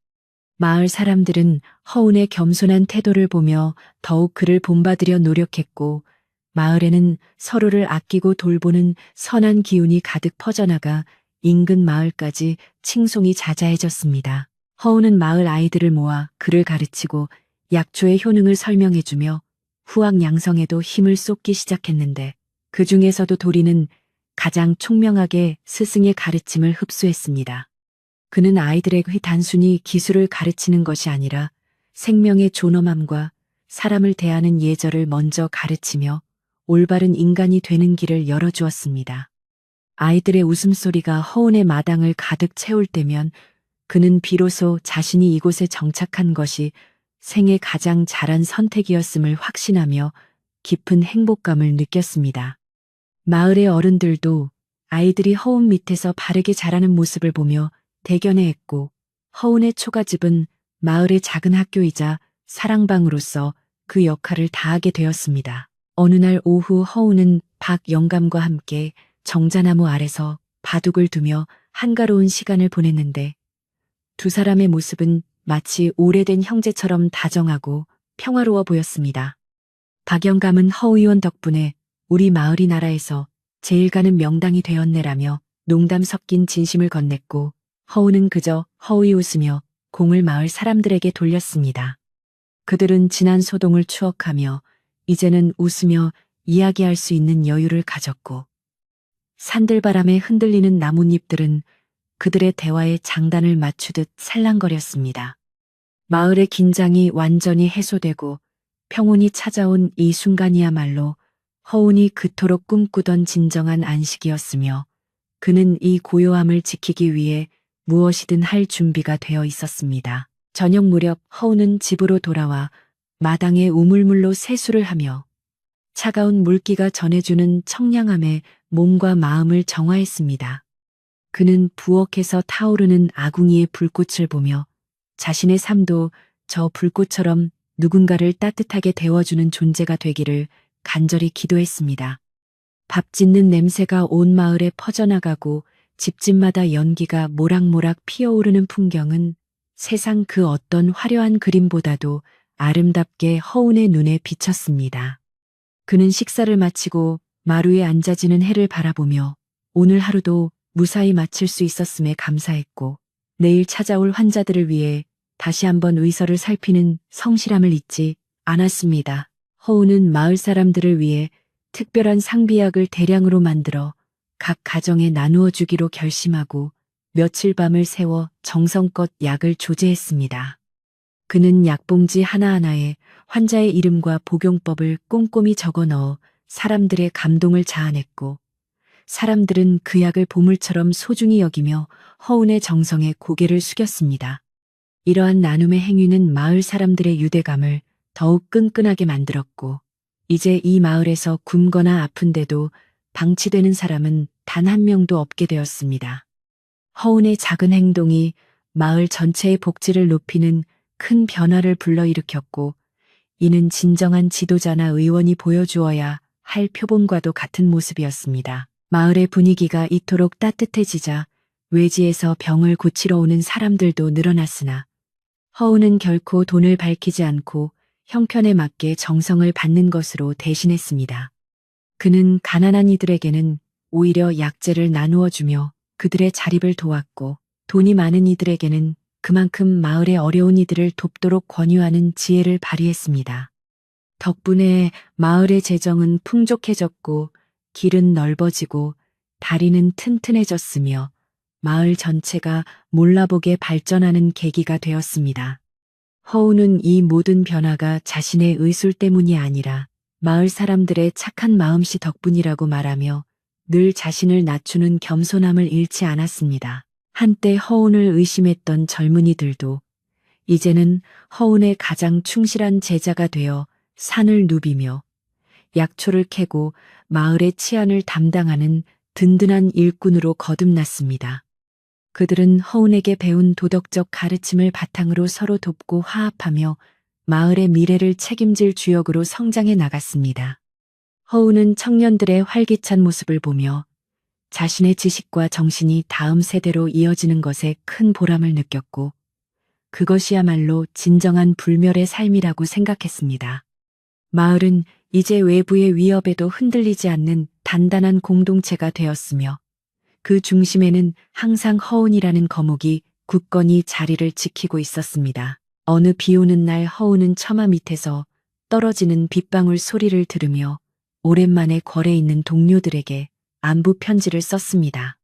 Speaker 1: 마을 사람들은 허운의 겸손한 태도를 보며 더욱 그를 본받으려 노력했고 마을에는 서로를 아끼고 돌보는 선한 기운이 가득 퍼져나가 인근 마을까지 칭송이 자자해졌습니다. 허운은 마을 아이들을 모아 글을 가르치고 약초의 효능을 설명해주며 후학 양성에도 힘을 쏟기 시작했는데 그 중에서도 도리는 가장 총명하게 스승의 가르침을 흡수했습니다. 그는 아이들에게 단순히 기술을 가르치는 것이 아니라 생명의 존엄함과 사람을 대하는 예절을 먼저 가르치며 올바른 인간이 되는 길을 열어주었습니다. 아이들의 웃음소리가 허운의 마당을 가득 채울 때면 그는 비로소 자신이 이곳에 정착한 것이 생애 가장 잘한 선택이었음을 확신하며 깊은 행복감을 느꼈습니다. 마을의 어른들도 아이들이 허운 밑에서 바르게 자라는 모습을 보며 대견해했고, 허운의 초가집은 마을의 작은 학교이자 사랑방으로서 그 역할을 다하게 되었습니다. 어느 날 오후 허운은 박 영감과 함께 정자나무 아래서 바둑을 두며 한가로운 시간을 보냈는데, 두 사람의 모습은 마치 오래된 형제처럼 다정하고 평화로워 보였습니다. 박 영감은 허 의원 덕분에 우리 마을이 나라에서 제일 가는 명당이 되었네라며 농담 섞인 진심을 건넸고, 허우는 그저 허우이 웃으며 공을 마을 사람들에게 돌렸습니다. 그들은 지난 소동을 추억하며 이제는 웃으며 이야기할 수 있는 여유를 가졌고, 산들바람에 흔들리는 나뭇잎들은 그들의 대화에 장단을 맞추듯 살랑거렸습니다. 마을의 긴장이 완전히 해소되고 평온이 찾아온 이 순간이야말로 허운이 그토록 꿈꾸던 진정한 안식이었으며, 그는 이 고요함을 지키기 위해 무엇이든 할 준비가 되어 있었습니다. 저녁 무렵 허운은 집으로 돌아와 마당에 우물물로 세수를 하며 차가운 물기가 전해주는 청량함에 몸과 마음을 정화했습니다. 그는 부엌에서 타오르는 아궁이의 불꽃을 보며 자신의 삶도 저 불꽃처럼 누군가를 따뜻하게 데워주는 존재가 되기를 간절히 기도했습니다. 밥 짓는 냄새가 온 마을에 퍼져나가고 집집마다 연기가 모락모락 피어오르는 풍경은 세상 그 어떤 화려한 그림보다도 아름답게 허운의 눈에 비쳤습니다. 그는 식사를 마치고 마루에 앉아지는 해를 바라보며 오늘 하루도 무사히 마칠 수 있었음에 감사했고, 내일 찾아올 환자들을 위해 다시 한번 의서를 살피는 성실함을 잊지 않았습니다. 허운은 마을 사람들을 위해 특별한 상비약을 대량으로 만들어 각 가정에 나누어 주기로 결심하고 며칠 밤을 새워 정성껏 약을 조제했습니다. 그는 약봉지 하나하나에 환자의 이름과 복용법을 꼼꼼히 적어 넣어 사람들의 감동을 자아냈고, 사람들은 그 약을 보물처럼 소중히 여기며 허운의 정성에 고개를 숙였습니다. 이러한 나눔의 행위는 마을 사람들의 유대감을 더욱 끈끈하게 만들었고, 이제 이 마을에서 굶거나 아픈데도 방치되는 사람은 단 한 명도 없게 되었습니다. 허운의 작은 행동이 마을 전체의 복지를 높이는 큰 변화를 불러일으켰고, 이는 진정한 지도자나 의원이 보여주어야 할 표본과도 같은 모습이었습니다. 마을의 분위기가 이토록 따뜻해지자 외지에서 병을 고치러 오는 사람들도 늘어났으나, 허운은 결코 돈을 밝히지 않고 형편에 맞게 정성을 받는 것으로 대신했습니다. 그는 가난한 이들에게는 오히려 약재를 나누어 주며 그들의 자립을 도왔고, 돈이 많은 이들에게는 그만큼 마을의 어려운 이들을 돕도록 권유하는 지혜를 발휘했습니다. 덕분에 마을의 재정은 풍족해졌고, 길은 넓어지고 다리는 튼튼해졌으며 마을 전체가 몰라보게 발전하는 계기가 되었습니다. 허운은 이 모든 변화가 자신의 의술 때문이 아니라 마을 사람들의 착한 마음씨 덕분이라고 말하며 늘 자신을 낮추는 겸손함을 잃지 않았습니다. 한때 허운을 의심했던 젊은이들도 이제는 허운의 가장 충실한 제자가 되어 산을 누비며 약초를 캐고 마을의 치안을 담당하는 든든한 일꾼으로 거듭났습니다. 그들은 허운에게 배운 도덕적 가르침을 바탕으로 서로 돕고 화합하며 마을의 미래를 책임질 주역으로 성장해 나갔습니다. 허운은 청년들의 활기찬 모습을 보며 자신의 지식과 정신이 다음 세대로 이어지는 것에 큰 보람을 느꼈고, 그것이야말로 진정한 불멸의 삶이라고 생각했습니다. 마을은 이제 외부의 위협에도 흔들리지 않는 단단한 공동체가 되었으며, 그 중심에는 항상 허운이라는 거목이 굳건히 자리를 지키고 있었습니다. 어느 비 오는 날 허운은 처마 밑에서 떨어지는 빗방울 소리를 들으며 오랜만에 궐에 있는 동료들에게 안부 편지를 썼습니다.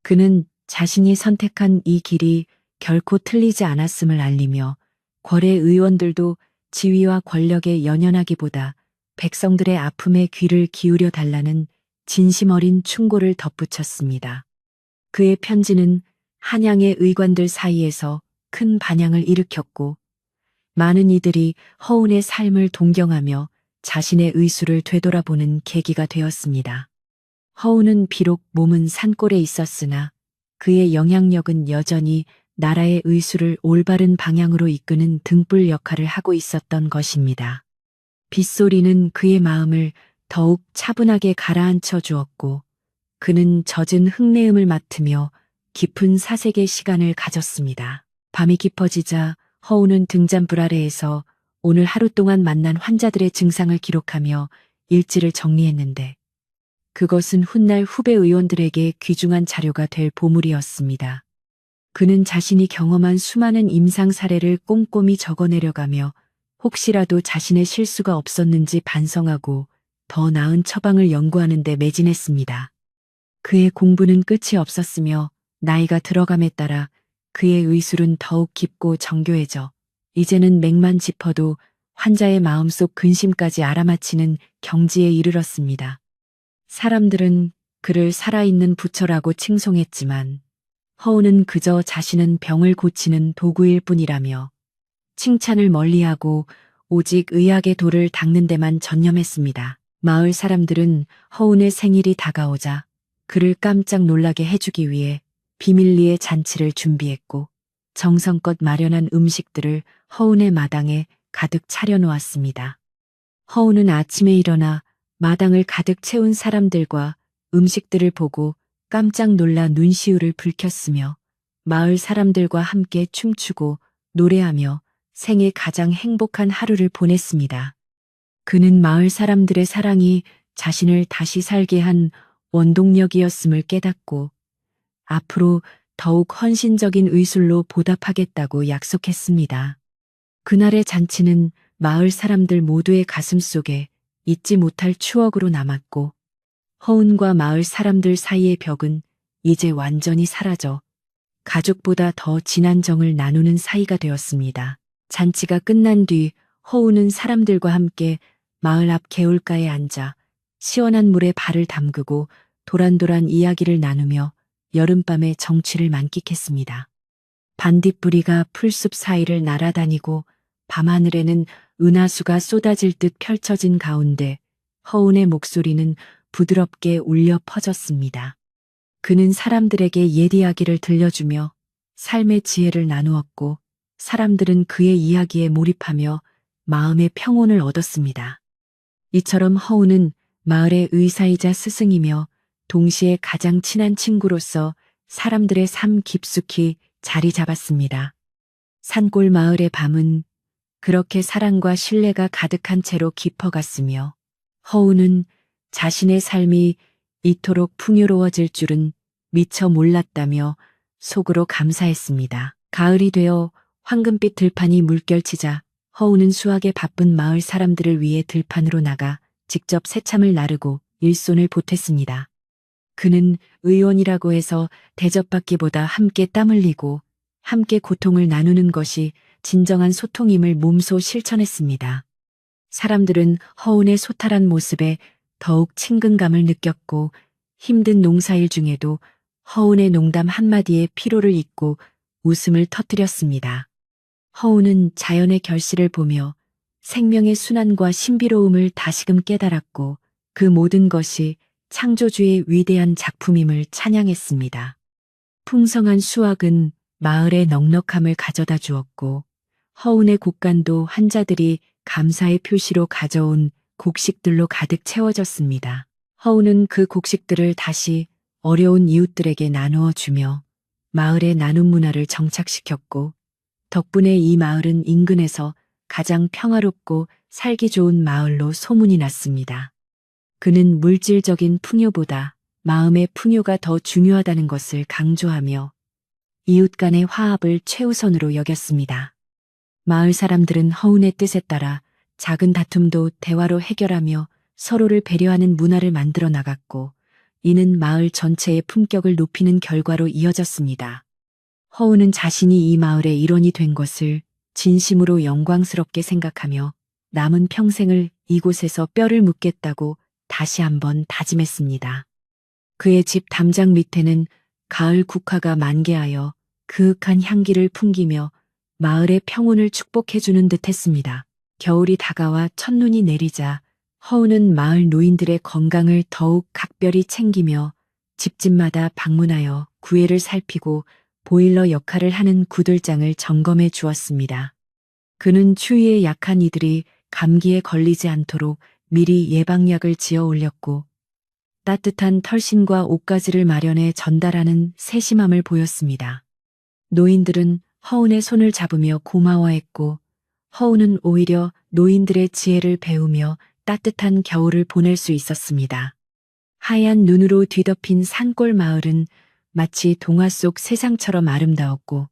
Speaker 1: 그는 자신이 선택한 이 길이 결코 틀리지 않았음을 알리며 거래 의원들도 지위와 권력에 연연하기보다 백성들의 아픔에 귀를 기울여 달라는 진심 어린 충고를 덧붙였습니다. 그의 편지는 한양의 의관들 사이에서 큰 반향을 일으켰고 많은 이들이 허운의 삶을 동경하며 자신의 의수를 되돌아보는 계기가 되었습니다. 허운은 비록 몸은 산골에 있었으나 그의 영향력은 여전히 나라의 의수를 올바른 방향으로 이끄는 등불 역할을 하고 있었던 것입니다. 빗소리는 그의 마음을 더욱 차분하게 가라앉혀 주었고 그는 젖은 흙내음을 맡으며 깊은 사색의 시간을 가졌습니다. 밤이 깊어지자 허우는 등잔불 아래에서 오늘 하루 동안 만난 환자들의 증상을 기록하며 일지를 정리했는데 그것은 훗날 후배 의원들에게 귀중한 자료가 될 보물이었습니다. 그는 자신이 경험한 수많은 임상 사례를 꼼꼼히 적어내려가며 혹시라도 자신의 실수가 없었는지 반성하고 더 나은 처방을 연구하는 데 매진했습니다. 그의 공부는 끝이 없었으며 나이가 들어감에 따라 그의 의술은 더욱 깊고 정교해져 이제는 맥만 짚어도 환자의 마음속 근심까지 알아맞히는 경지에 이르렀습니다. 사람들은 그를 살아있는 부처라고 칭송했지만 허우는 그저 자신은 병을 고치는 도구일 뿐이라며 칭찬을 멀리하고 오직 의학의 도를 닦는 데만 전념했습니다. 마을 사람들은 허운의 생일이 다가오자 그를 깜짝 놀라게 해주기 위해 비밀리에 잔치를 준비했고 정성껏 마련한 음식들을 허운의 마당에 가득 차려놓았습니다. 허운은 아침에 일어나 마당을 가득 채운 사람들과 음식들을 보고 깜짝 놀라 눈시울을 붉혔으며 마을 사람들과 함께 춤추고 노래하며 생애 가장 행복한 하루를 보냈습니다. 그는 마을 사람들의 사랑이 자신을 다시 살게 한 원동력이었음을 깨닫고 앞으로 더욱 헌신적인 의술로 보답하겠다고 약속했습니다. 그날의 잔치는 마을 사람들 모두의 가슴 속에 잊지 못할 추억으로 남았고 허운과 마을 사람들 사이의 벽은 이제 완전히 사라져 가족보다 더 진한 정을 나누는 사이가 되었습니다. 잔치가 끝난 뒤 허운은 사람들과 함께 마을 앞 개울가에 앉아 시원한 물에 발을 담그고 도란도란 이야기를 나누며 여름밤의 정취를 만끽했습니다. 반딧불이가 풀숲 사이를 날아다니고 밤하늘에는 은하수가 쏟아질 듯 펼쳐진 가운데 허운의 목소리는 부드럽게 울려 퍼졌습니다. 그는 사람들에게 옛 이야기를 들려주며 삶의 지혜를 나누었고 사람들은 그의 이야기에 몰입하며 마음의 평온을 얻었습니다. 이처럼 허운은 마을의 의사이자 스승이며 동시에 가장 친한 친구로서 사람들의 삶 깊숙이 자리 잡았습니다. 산골 마을의 밤은 그렇게 사랑과 신뢰가 가득한 채로 깊어갔으며 허운은 자신의 삶이 이토록 풍요로워질 줄은 미처 몰랐다며 속으로 감사했습니다. 가을이 되어 황금빛 들판이 물결치자 허운은 수확에 바쁜 마을 사람들을 위해 들판으로 나가 직접 새참을 나르고 일손을 보탰습니다. 그는 의원이라고 해서 대접받기보다 함께 땀 흘리고 함께 고통을 나누는 것이 진정한 소통임을 몸소 실천했습니다. 사람들은 허운의 소탈한 모습에 더욱 친근감을 느꼈고 힘든 농사일 중에도 허운의 농담 한마디에 피로를 잊고 웃음을 터뜨렸습니다. 허운은 자연의 결실을 보며 생명의 순환과 신비로움을 다시금 깨달았고 그 모든 것이 창조주의 위대한 작품임을 찬양했습니다. 풍성한 수확은 마을의 넉넉함을 가져다 주었고 허운의 곡간도 환자들이 감사의 표시로 가져온 곡식들로 가득 채워졌습니다. 허운은 그 곡식들을 다시 어려운 이웃들에게 나누어 주며 마을의 나눔 문화를 정착시켰고 덕분에 이 마을은 인근에서 가장 평화롭고 살기 좋은 마을로 소문이 났습니다. 그는 물질적인 풍요보다 마음의 풍요가 더 중요하다는 것을 강조하며 이웃 간의 화합을 최우선으로 여겼습니다. 마을 사람들은 허운의 뜻에 따라 작은 다툼도 대화로 해결하며 서로를 배려하는 문화를 만들어 나갔고 이는 마을 전체의 품격을 높이는 결과로 이어졌습니다. 허우는 자신이 이 마을의 일원이 된 것을 진심으로 영광스럽게 생각하며 남은 평생을 이곳에서 뼈를 묻겠다고 다시 한번 다짐했습니다. 그의 집 담장 밑에는 가을 국화가 만개하여 그윽한 향기를 풍기며 마을의 평온을 축복해주는 듯했습니다. 겨울이 다가와 첫눈이 내리자 허우는 마을 노인들의 건강을 더욱 각별히 챙기며 집집마다 방문하여 구애를 살피고 보일러 역할을 하는 구들장을 점검해 주었습니다. 그는 추위에 약한 이들이 감기에 걸리지 않도록 미리 예방약을 지어 올렸고 따뜻한 털신과 옷가지를 마련해 전달하는 세심함을 보였습니다. 노인들은 허운의 손을 잡으며 고마워했고 허운은 오히려 노인들의 지혜를 배우며 따뜻한 겨울을 보낼 수 있었습니다. 하얀 눈으로 뒤덮인 산골 마을은 마치 동화 속 세상처럼 아름다웠고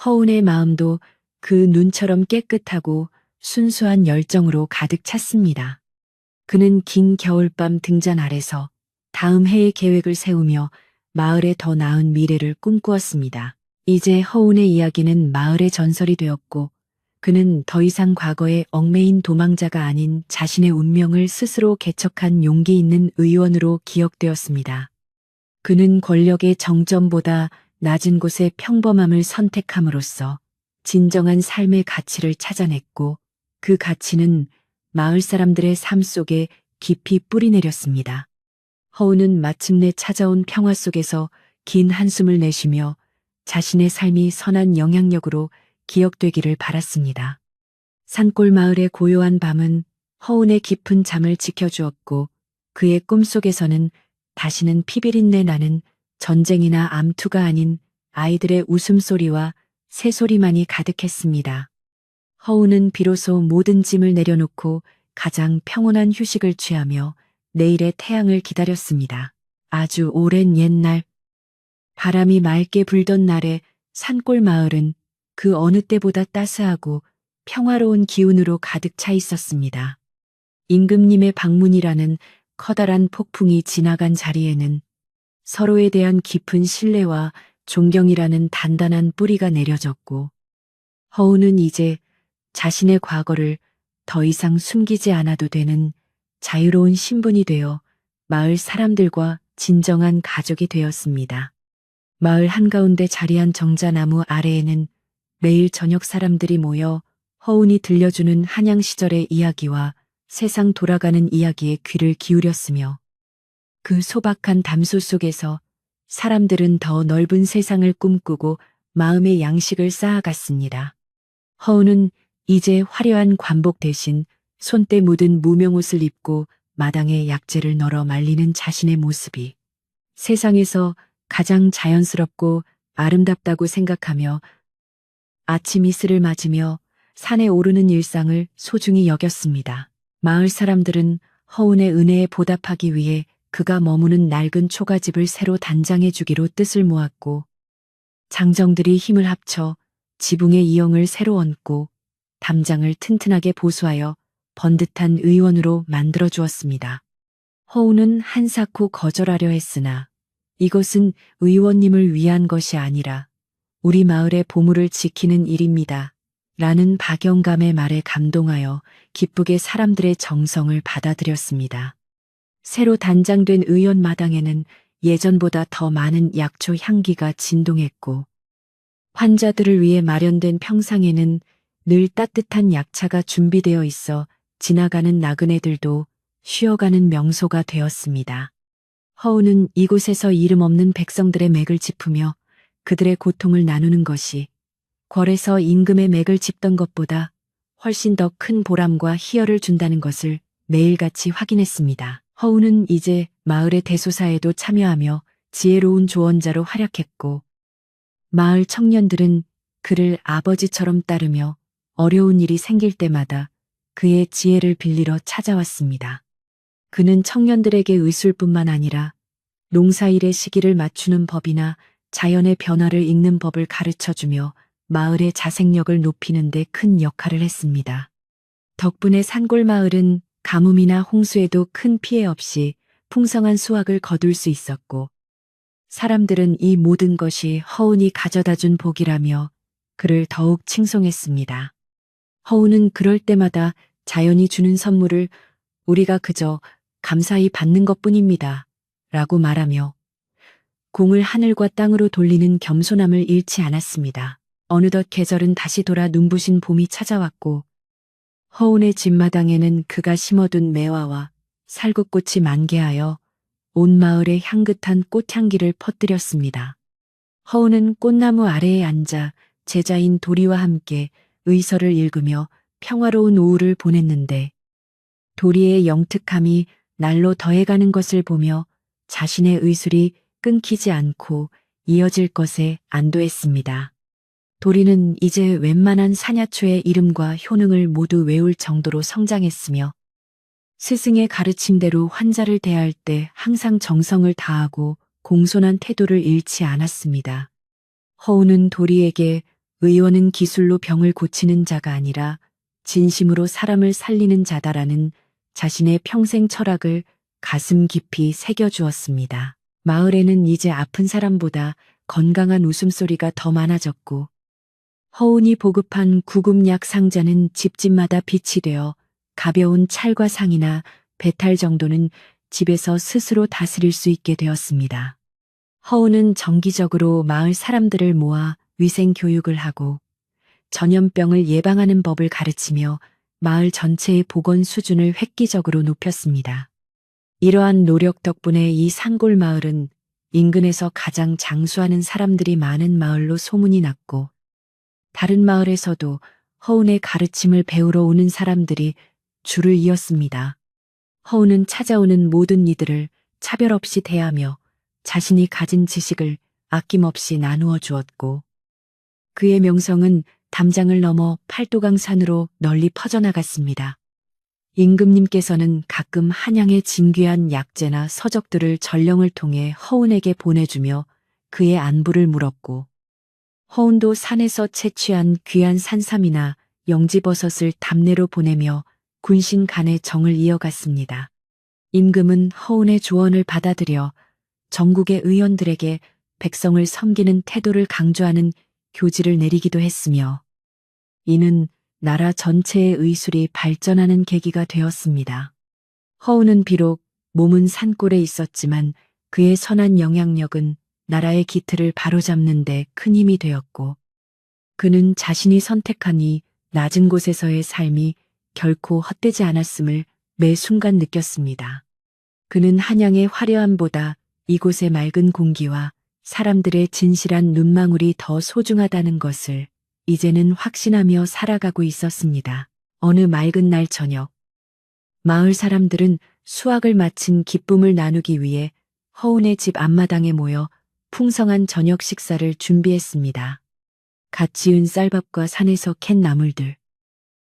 Speaker 1: 허운의 마음도 그 눈처럼 깨끗하고 순수한 열정으로 가득 찼습니다. 그는 긴 겨울밤 등잔 아래서 다음 해의 계획을 세우며 마을의 더 나은 미래를 꿈꾸었습니다. 이제 허운의 이야기는 마을의 전설이 되었고 그는 더 이상 과거에 얽매인 도망자가 아닌 자신의 운명을 스스로 개척한 용기 있는 의원으로 기억되었습니다. 그는 권력의 정점보다 낮은 곳의 평범함을 선택함으로써 진정한 삶의 가치를 찾아냈고 그 가치는 마을 사람들의 삶 속에 깊이 뿌리내렸습니다. 허우는 마침내 찾아온 평화 속에서 긴 한숨을 내쉬며 자신의 삶이 선한 영향력으로 기억되기를 바랐습니다. 산골 마을의 고요한 밤은 허운의 깊은 잠을 지켜주었고 그의 꿈속에서는 다시는 피비린내 나는 전쟁이나 암투가 아닌 아이들의 웃음소리와 새소리만이 가득했습니다. 허운은 비로소 모든 짐을 내려놓고 가장 평온한 휴식을 취하며 내일의 태양을 기다렸습니다. 아주 오랜 옛날 바람이 맑게 불던 날에 산골 마을은 그 어느 때보다 따스하고 평화로운 기운으로 가득 차 있었습니다. 임금님의 방문이라는 커다란 폭풍이 지나간 자리에는 서로에 대한 깊은 신뢰와 존경이라는 단단한 뿌리가 내려졌고 허우는 이제 자신의 과거를 더 이상 숨기지 않아도 되는 자유로운 신분이 되어 마을 사람들과 진정한 가족이 되었습니다. 마을 한가운데 자리한 정자나무 아래에는 매일 저녁 사람들이 모여 허운이 들려주는 한양 시절의 이야기와 세상 돌아가는 이야기에 귀를 기울였으며 그 소박한 담소 속에서 사람들은 더 넓은 세상을 꿈꾸고 마음의 양식을 쌓아갔습니다. 허운은 이제 화려한 관복 대신 손때 묻은 무명옷을 입고 마당에 약재를 널어 말리는 자신의 모습이 세상에서 가장 자연스럽고 아름답다고 생각하며 아침 이슬을 맞으며 산에 오르는 일상을 소중히 여겼습니다. 마을 사람들은 허운의 은혜에 보답하기 위해 그가 머무는 낡은 초가집을 새로 단장해 주기로 뜻을 모았고 장정들이 힘을 합쳐 지붕의 이형을 새로 얹고 담장을 튼튼하게 보수하여 번듯한 의원으로 만들어 주었습니다. 허우는 한사코 거절하려 했으나 이것은 의원님을 위한 것이 아니라 우리 마을의 보물을 지키는 일입니다. 라는 박영감의 말에 감동하여 기쁘게 사람들의 정성을 받아들였습니다. 새로 단장된 의원 마당에는 예전보다 더 많은 약초 향기가 진동했고 환자들을 위해 마련된 평상에는 늘 따뜻한 약차가 준비되어 있어 지나가는 나그네들도 쉬어가는 명소가 되었습니다. 허우는 이곳에서 이름 없는 백성들의 맥을 짚으며 그들의 고통을 나누는 것이 궐에서 임금의 맥을 짚던 것보다 훨씬 더 큰 보람과 희열을 준다는 것을 매일같이 확인했습니다. 허우는 이제 마을의 대소사에도 참여하며 지혜로운 조언자로 활약했고 마을 청년들은 그를 아버지처럼 따르며 어려운 일이 생길 때마다 그의 지혜를 빌리러 찾아왔습니다. 그는 청년들에게 의술뿐만 아니라 농사일의 시기를 맞추는 법이나 자연의 변화를 읽는 법을 가르쳐주며 마을의 자생력을 높이는 데 큰 역할을 했습니다. 덕분에 산골 마을은 가뭄이나 홍수에도 큰 피해 없이 풍성한 수확을 거둘 수 있었고, 사람들은 이 모든 것이 허운이 가져다 준 복이라며 그를 더욱 칭송했습니다. 허운은 그럴 때마다 자연이 주는 선물을 우리가 그저 감사히 받는 것뿐입니다. 라고 말하며 공을 하늘과 땅으로 돌리는 겸손함을 잃지 않았습니다. 어느덧 계절은 다시 돌아 눈부신 봄이 찾아왔고 허운의 집마당에는 그가 심어둔 매화와 살구꽃이 만개하여 온 마을에 향긋한 꽃향기를 퍼뜨렸습니다. 허운은 꽃나무 아래에 앉아 제자인 도리와 함께 의서를 읽으며 평화로운 오후를 보냈는데 도리의 영특함이 날로 더해가는 것을 보며 자신의 의술이 끊기지 않고 이어질 것에 안도했습니다. 도리는 이제 웬만한 사냐초의 이름과 효능을 모두 외울 정도로 성장했으며 스승의 가르침대로 환자를 대할 때 항상 정성을 다하고 공손한 태도를 잃지 않았습니다. 허운은 도리에게 의원은 기술로 병을 고치는 자가 아니라 진심으로 사람을 살리는 자다라는 자신의 평생 철학을 가슴 깊이 새겨주었습니다. 마을에는 이제 아픈 사람보다 건강한 웃음소리가 더 많아졌고 허운이 보급한 구급약 상자는 집집마다 빛이 되어 가벼운 찰과 상이나 배탈 정도는 집에서 스스로 다스릴 수 있게 되었습니다. 허운은 정기적으로 마을 사람들을 모아 위생 교육을 하고 전염병을 예방하는 법을 가르치며 마을 전체의 보건 수준을 획기적으로 높였습니다. 이러한 노력 덕분에 이 산골 마을은 인근에서 가장 장수하는 사람들이 많은 마을로 소문이 났고 다른 마을에서도 허운의 가르침을 배우러 오는 사람들이 줄을 이었습니다. 허운은 찾아오는 모든 이들을 차별 없이 대하며 자신이 가진 지식을 아낌없이 나누어 주었고 그의 명성은 담장을 넘어 팔도강산으로 널리 퍼져나갔습니다. 임금님께서는 가끔 한양의 진귀한 약재나 서적들을 전령을 통해 허운에게 보내주며 그의 안부를 물었고 허운도 산에서 채취한 귀한 산삼이나 영지버섯을 답례로 보내며 군신 간의 정을 이어갔습니다. 임금은 허운의 조언을 받아들여 전국의 의원들에게 백성을 섬기는 태도를 강조하는 교지를 내리기도 했으며 이는 나라 전체의 의술이 발전하는 계기가 되었습니다. 허운은 비록 몸은 산골에 있었지만 그의 선한 영향력은 나라의 기틀을 바로잡는 데 큰 힘이 되었고 그는 자신이 선택한 이 낮은 곳에서의 삶이 결코 헛되지 않았음을 매 순간 느꼈습니다. 그는 한양의 화려함보다 이곳의 맑은 공기와 사람들의 진실한 눈망울이 더 소중하다는 것을 이제는 확신하며 살아가고 있었습니다. 어느 맑은 날 저녁, 마을 사람들은 수확을 마친 기쁨을 나누기 위해 허운의 집 앞마당에 모여 풍성한 저녁 식사를 준비했습니다. 갓 지은 쌀밥과 산에서 캔 나물들,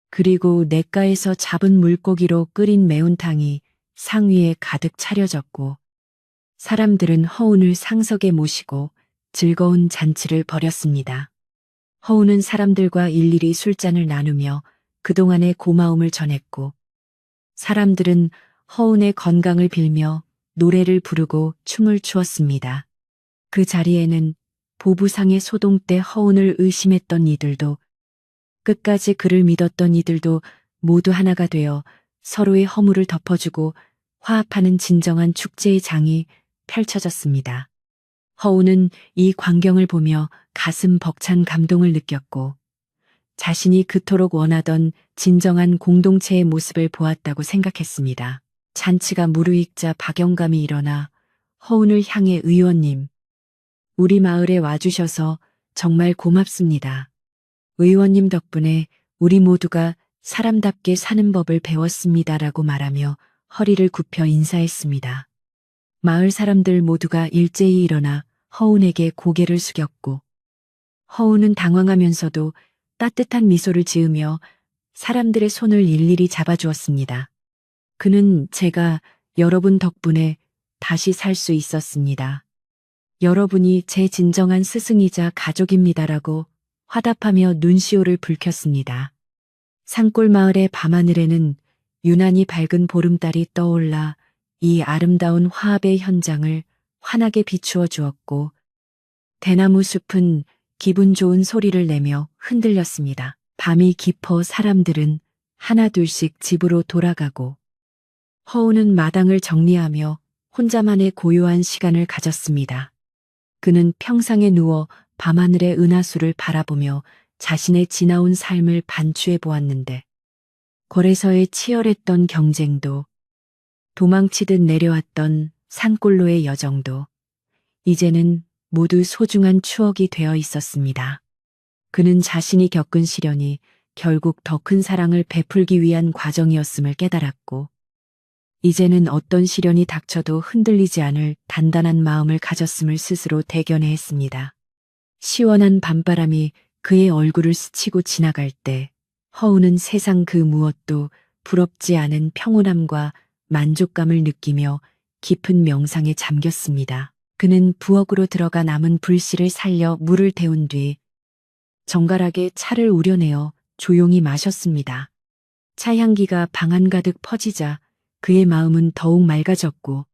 Speaker 1: 그리고 냇가에서 잡은 물고기로 끓인 매운탕이 상 위에 가득 차려졌고 사람들은 허운을 상석에 모시고 즐거운 잔치를 벌였습니다. 허운은 사람들과 일일이 술잔을 나누며 그동안의 고마움을 전했고 사람들은 허운의 건강을 빌며 노래를 부르고 춤을 추었습니다. 그 자리에는 보부상의 소동 때 허운을 의심했던 이들도 끝까지 그를 믿었던 이들도 모두 하나가 되어 서로의 허물을 덮어주고 화합하는 진정한 축제의 장이 펼쳐졌습니다. 허운은 이 광경을 보며 가슴 벅찬 감동을 느꼈고 자신이 그토록 원하던 진정한 공동체의 모습을 보았다고 생각했습니다. 잔치가 무르익자 박영감이 일어나 허운을 향해 의원님, 우리 마을에 와주셔서 정말 고맙습니다. 의원님 덕분에 우리 모두가 사람답게 사는 법을 배웠습니다라고 말하며 허리를 굽혀 인사했습니다. 마을 사람들 모두가 일제히 일어나 허운에게 고개를 숙였고 허운은 당황하면서도 따뜻한 미소를 지으며 사람들의 손을 일일이 잡아주었습니다. 그는 제가 여러분 덕분에 다시 살 수 있었습니다. 여러분이 제 진정한 스승이자 가족입니다라고 화답하며 눈시울을 붉혔습니다. 산골 마을의 밤하늘에는 유난히 밝은 보름달이 떠올라 이 아름다운 화합의 현장을 환하게 비추어 주었고 대나무 숲은 기분 좋은 소리를 내며 흔들렸습니다. 밤이 깊어 사람들은 하나둘씩 집으로 돌아가고 허우는 마당을 정리하며 혼자만의 고요한 시간을 가졌습니다. 그는 평상에 누워 밤하늘의 은하수를 바라보며 자신의 지나온 삶을 반추해 보았는데 골에서의 치열했던 경쟁도 도망치듯 내려왔던 산골로의 여정도 이제는 모두 소중한 추억이 되어 있었습니다. 그는 자신이 겪은 시련이 결국 더 큰 사랑을 베풀기 위한 과정이었음을 깨달았고 이제는 어떤 시련이 닥쳐도 흔들리지 않을 단단한 마음을 가졌음을 스스로 대견해 했습니다. 시원한 밤바람이 그의 얼굴을 스치고 지나갈 때 허우는 세상 그 무엇도 부럽지 않은 평온함과 만족감을 느끼며 깊은 명상에 잠겼습니다. 그는 부엌으로 들어가 남은 불씨를 살려 물을 데운 뒤 정갈하게 차를 우려내어 조용히 마셨습니다. 차 향기가 방 한가득 퍼지자 그의 마음은 더욱 맑아졌고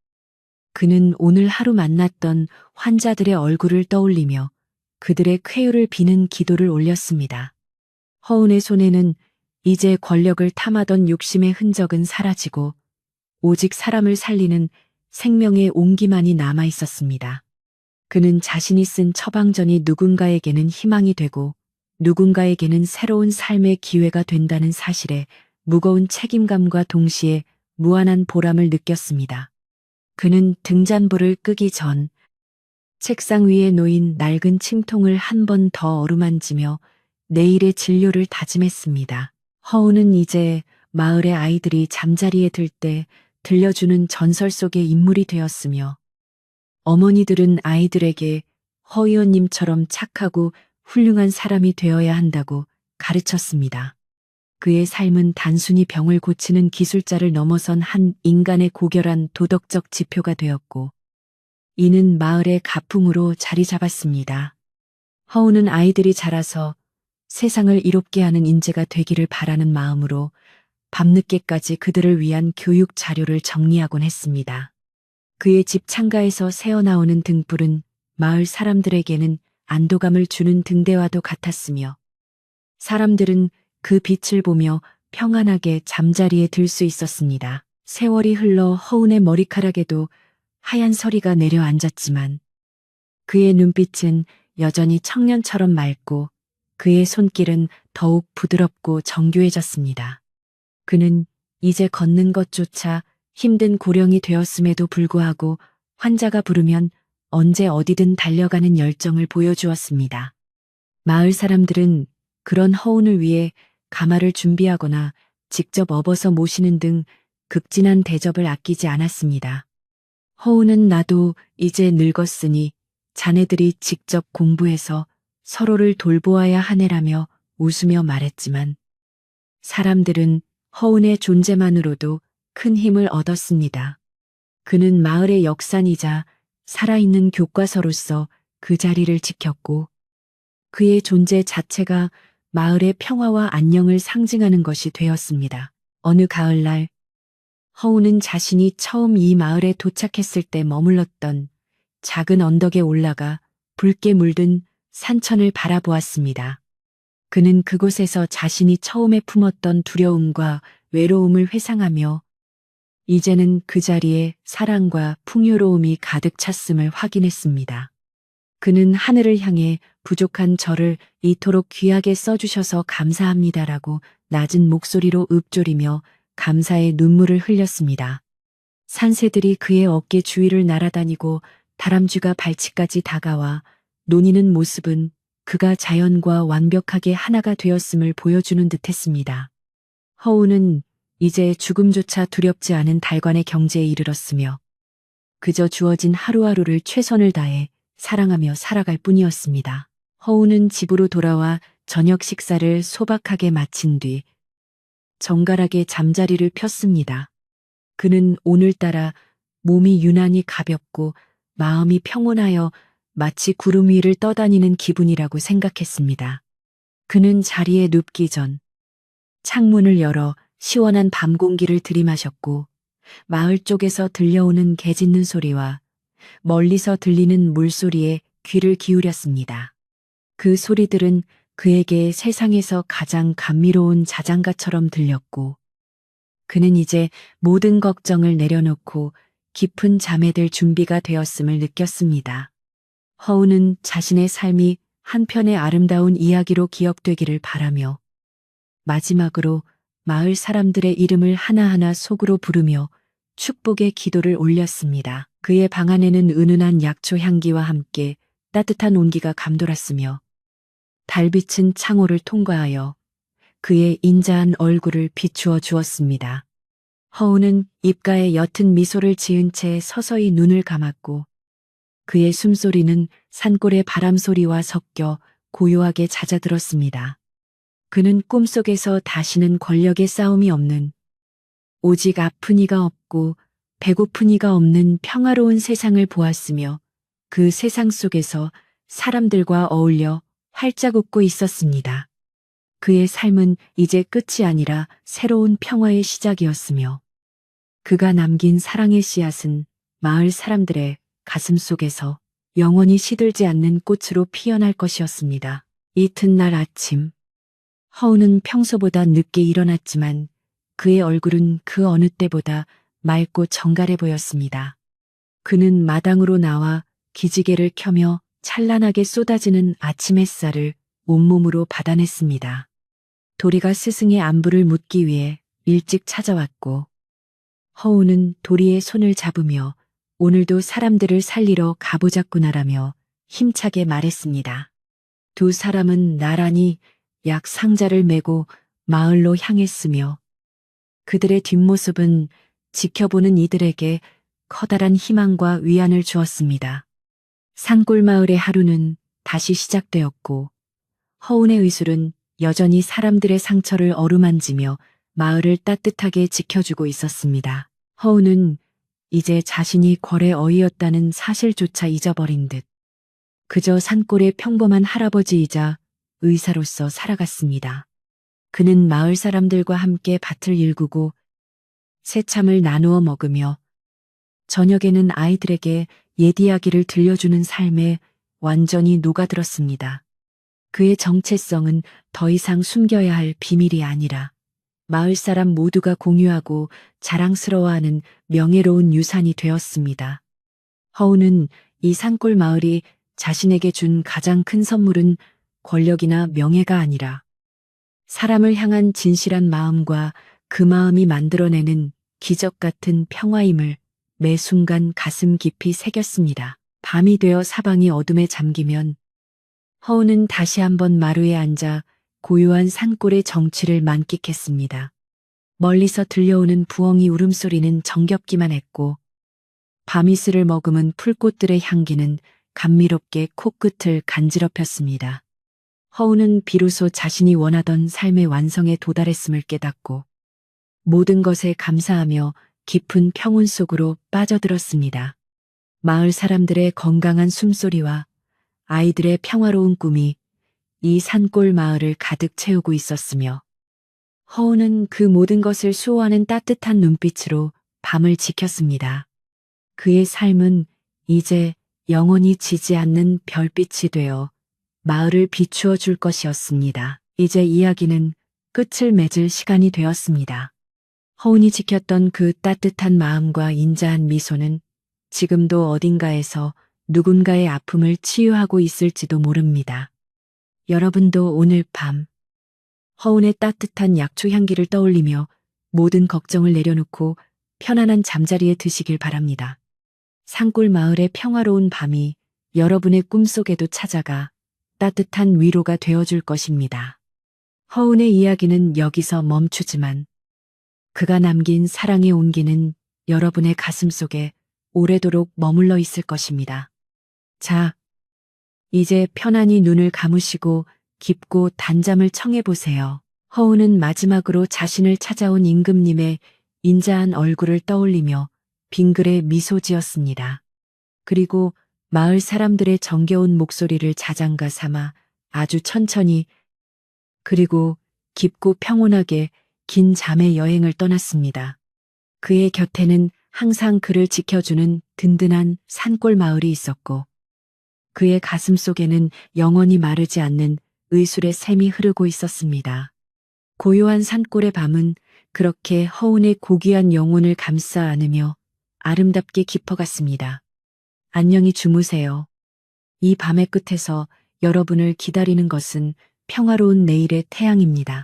Speaker 1: 그는 오늘 하루 만났던 환자들의 얼굴을 떠올리며 그들의 쾌유를 비는 기도를 올렸습니다. 허운의 손에는 이제 권력을 탐하던 욕심의 흔적은 사라지고 오직 사람을 살리는 생명의 온기만이 남아 있었습니다. 그는 자신이 쓴 처방전이 누군가에게는 희망이 되고 누군가에게는 새로운 삶의 기회가 된다는 사실에 무거운 책임감과 동시에 무한한 보람을 느꼈습니다. 그는 등잔불을 끄기 전 책상 위에 놓인 낡은 침통을 한 번 더 어루만지며 내일의 진료를 다짐했습니다. 허우는 이제 마을의 아이들이 잠자리에 들 때 들려주는 전설 속의 인물이 되었으며 어머니들은 아이들에게 허 의원님처럼 착하고 훌륭한 사람이 되어야 한다고 가르쳤습니다. 그의 삶은 단순히 병을 고치는 기술자를 넘어선 한 인간의 고결한 도덕적 지표가 되었고 이는 마을의 가풍으로 자리 잡았습니다. 허우는 아이들이 자라서 세상을 이롭게 하는 인재가 되기를 바라는 마음으로 밤늦게까지 그들을 위한 교육 자료를 정리하곤 했습니다. 그의 집 창가에서 새어나오는 등불은 마을 사람들에게는 안도감을 주는 등대와도 같았으며 사람들은 그 빛을 보며 평안하게 잠자리에 들 수 있었습니다. 세월이 흘러 허운의 머리카락에도 하얀 서리가 내려앉았지만 그의 눈빛은 여전히 청년처럼 맑고 그의 손길은 더욱 부드럽고 정교해졌습니다. 그는 이제 걷는 것조차 힘든 고령이 되었음에도 불구하고 환자가 부르면 언제 어디든 달려가는 열정을 보여주었습니다. 마을 사람들은 그런 허운을 위해 가마를 준비하거나 직접 업어서 모시는 등 극진한 대접을 아끼지 않았습니다. 허운은 나도 이제 늙었으니 자네들이 직접 공부해서 서로를 돌보아야 하네라며 웃으며 말했지만 사람들은 허운의 존재만으로도 큰 힘을 얻었습니다. 그는 마을의 역산이자 살아있는 교과서로서 그 자리를 지켰고 그의 존재 자체가 마을의 평화와 안녕을 상징하는 것이 되었습니다. 어느 가을날 허우는 자신이 처음 이 마을에 도착했을 때 머물렀던 작은 언덕에 올라가 붉게 물든 산천을 바라보았습니다. 그는 그곳에서 자신이 처음에 품었던 두려움과 외로움을 회상하며 이제는 그 자리에 사랑과 풍요로움이 가득 찼음을 확인했습니다. 그는 하늘을 향해 부족한 저를 이토록 귀하게 써주셔서 감사합니다라고 낮은 목소리로 읊조리며 감사의 눈물을 흘렸습니다. 산새들이 그의 어깨 주위를 날아다니고 다람쥐가 발치까지 다가와 논이는 모습은 그가 자연과 완벽하게 하나가 되었음을 보여주는 듯했습니다. 허우는 이제 죽음조차 두렵지 않은 달관의 경지에 이르렀으며 그저 주어진 하루하루를 최선을 다해 사랑하며 살아갈 뿐이었습니다. 허우는 집으로 돌아와 저녁 식사를 소박하게 마친 뒤 정갈하게 잠자리를 폈습니다. 그는 오늘따라 몸이 유난히 가볍고 마음이 평온하여 마치 구름 위를 떠다니는 기분이라고 생각했습니다. 그는 자리에 눕기 전 창문을 열어 시원한 밤 공기를 들이마셨고 마을 쪽에서 들려오는 개 짖는 소리와 멀리서 들리는 물소리에 귀를 기울였습니다. 그 소리들은 그에게 세상에서 가장 감미로운 자장가처럼 들렸고, 그는 이제 모든 걱정을 내려놓고 깊은 잠에 들 준비가 되었음을 느꼈습니다. 허우는 자신의 삶이 한편의 아름다운 이야기로 기억되기를 바라며 마지막으로 마을 사람들의 이름을 하나하나 속으로 부르며 축복의 기도를 올렸습니다. 그의 방 안에는 은은한 약초 향기와 함께 따뜻한 온기가 감돌았으며 달빛은 창호를 통과하여 그의 인자한 얼굴을 비추어 주었습니다. 허우는 입가에 옅은 미소를 지은 채 서서히 눈을 감았고 그의 숨소리는 산골의 바람소리와 섞여 고요하게 잦아들었습니다. 그는 꿈속에서 다시는 권력의 싸움이 없는, 오직 아픈 이가 없고 배고픈 이가 없는 평화로운 세상을 보았으며 그 세상 속에서 사람들과 어울려 활짝 웃고 있었습니다. 그의 삶은 이제 끝이 아니라 새로운 평화의 시작이었으며 그가 남긴 사랑의 씨앗은 마을 사람들의 가슴 속에서 영원히 시들지 않는 꽃으로 피어날 것이었습니다. 이튿날 아침, 허우는 평소보다 늦게 일어났지만 그의 얼굴은 그 어느 때보다 맑고 정갈해 보였습니다. 그는 마당으로 나와 기지개를 켜며 찬란하게 쏟아지는 아침 햇살을 온몸으로 받아냈습니다. 도리가 스승의 안부를 묻기 위해 일찍 찾아왔고, 허우는 도리의 손을 잡으며 오늘도 사람들을 살리러 가보자꾸나라며 힘차게 말했습니다. 두 사람은 나란히 약 상자를 메고 마을로 향했으며 그들의 뒷모습은 지켜보는 이들에게 커다란 희망과 위안을 주었습니다. 산골 마을의 하루는 다시 시작되었고 허운의 의술은 여전히 사람들의 상처를 어루만지며 마을을 따뜻하게 지켜주고 있었습니다. 허운은 이제 자신이 궐의 어이였다는 사실조차 잊어버린 듯 그저 산골의 평범한 할아버지이자 의사로서 살아갔습니다. 그는 마을 사람들과 함께 밭을 일구고 새참을 나누어 먹으며 저녁에는 아이들에게 옛 이야기를 들려주는 삶에 완전히 녹아들었습니다. 그의 정체성은 더 이상 숨겨야 할 비밀이 아니라 마을 사람 모두가 공유하고 자랑스러워하는 명예로운 유산이 되었습니다. 허우는 이 산골 마을이 자신에게 준 가장 큰 선물은 권력이나 명예가 아니라 사람을 향한 진실한 마음과 그 마음이 만들어내는 기적 같은 평화임을 매 순간 가슴 깊이 새겼습니다. 밤이 되어 사방이 어둠에 잠기면 허우는 다시 한번 마루에 앉아 고요한 산골의 정취를 만끽했습니다. 멀리서 들려오는 부엉이 울음소리는 정겹기만 했고 밤이슬을 머금은 풀꽃들의 향기는 감미롭게 코끝을 간지럽혔습니다. 허우는 비로소 자신이 원하던 삶의 완성에 도달했음을 깨닫고 모든 것에 감사하며 깊은 평온 속으로 빠져들었습니다. 마을 사람들의 건강한 숨소리와 아이들의 평화로운 꿈이 이 산골 마을을 가득 채우고 있었으며 허우는 그 모든 것을 수호하는 따뜻한 눈빛으로 밤을 지켰습니다. 그의 삶은 이제 영원히 지지 않는 별빛이 되어 마을을 비추어 줄 것이었습니다. 이제 이야기는 끝을 맺을 시간이 되었습니다. 허운이 지켰던 그 따뜻한 마음과 인자한 미소는 지금도 어딘가에서 누군가의 아픔을 치유하고 있을지도 모릅니다. 여러분도 오늘 밤 허운의 따뜻한 약초 향기를 떠올리며 모든 걱정을 내려놓고 편안한 잠자리에 드시길 바랍니다. 산골 마을의 평화로운 밤이 여러분의 꿈속에도 찾아가 따뜻한 위로가 되어줄 것입니다. 허운의 이야기는 여기서 멈추지만 그가 남긴 사랑의 온기는 여러분의 가슴 속에 오래도록 머물러 있을 것입니다. 자, 이제 편안히 눈을 감으시고 깊고 단잠을 청해보세요. 허우는 마지막으로 자신을 찾아온 임금님의 인자한 얼굴을 떠올리며 빙그레 미소 지었습니다. 그리고 마을 사람들의 정겨운 목소리를 자장가 삼아 아주 천천히 그리고 깊고 평온하게 긴 잠의 여행을 떠났습니다. 그의 곁에는 항상 그를 지켜주는 든든한 산골 마을이 있었고 그의 가슴 속에는 영원히 마르지 않는 의술의 샘이 흐르고 있었습니다. 고요한 산골의 밤은 그렇게 허운의 고귀한 영혼을 감싸 안으며 아름답게 깊어갔습니다. 안녕히 주무세요. 이 밤의 끝에서 여러분을 기다리는 것은 평화로운 내일의 태양입니다.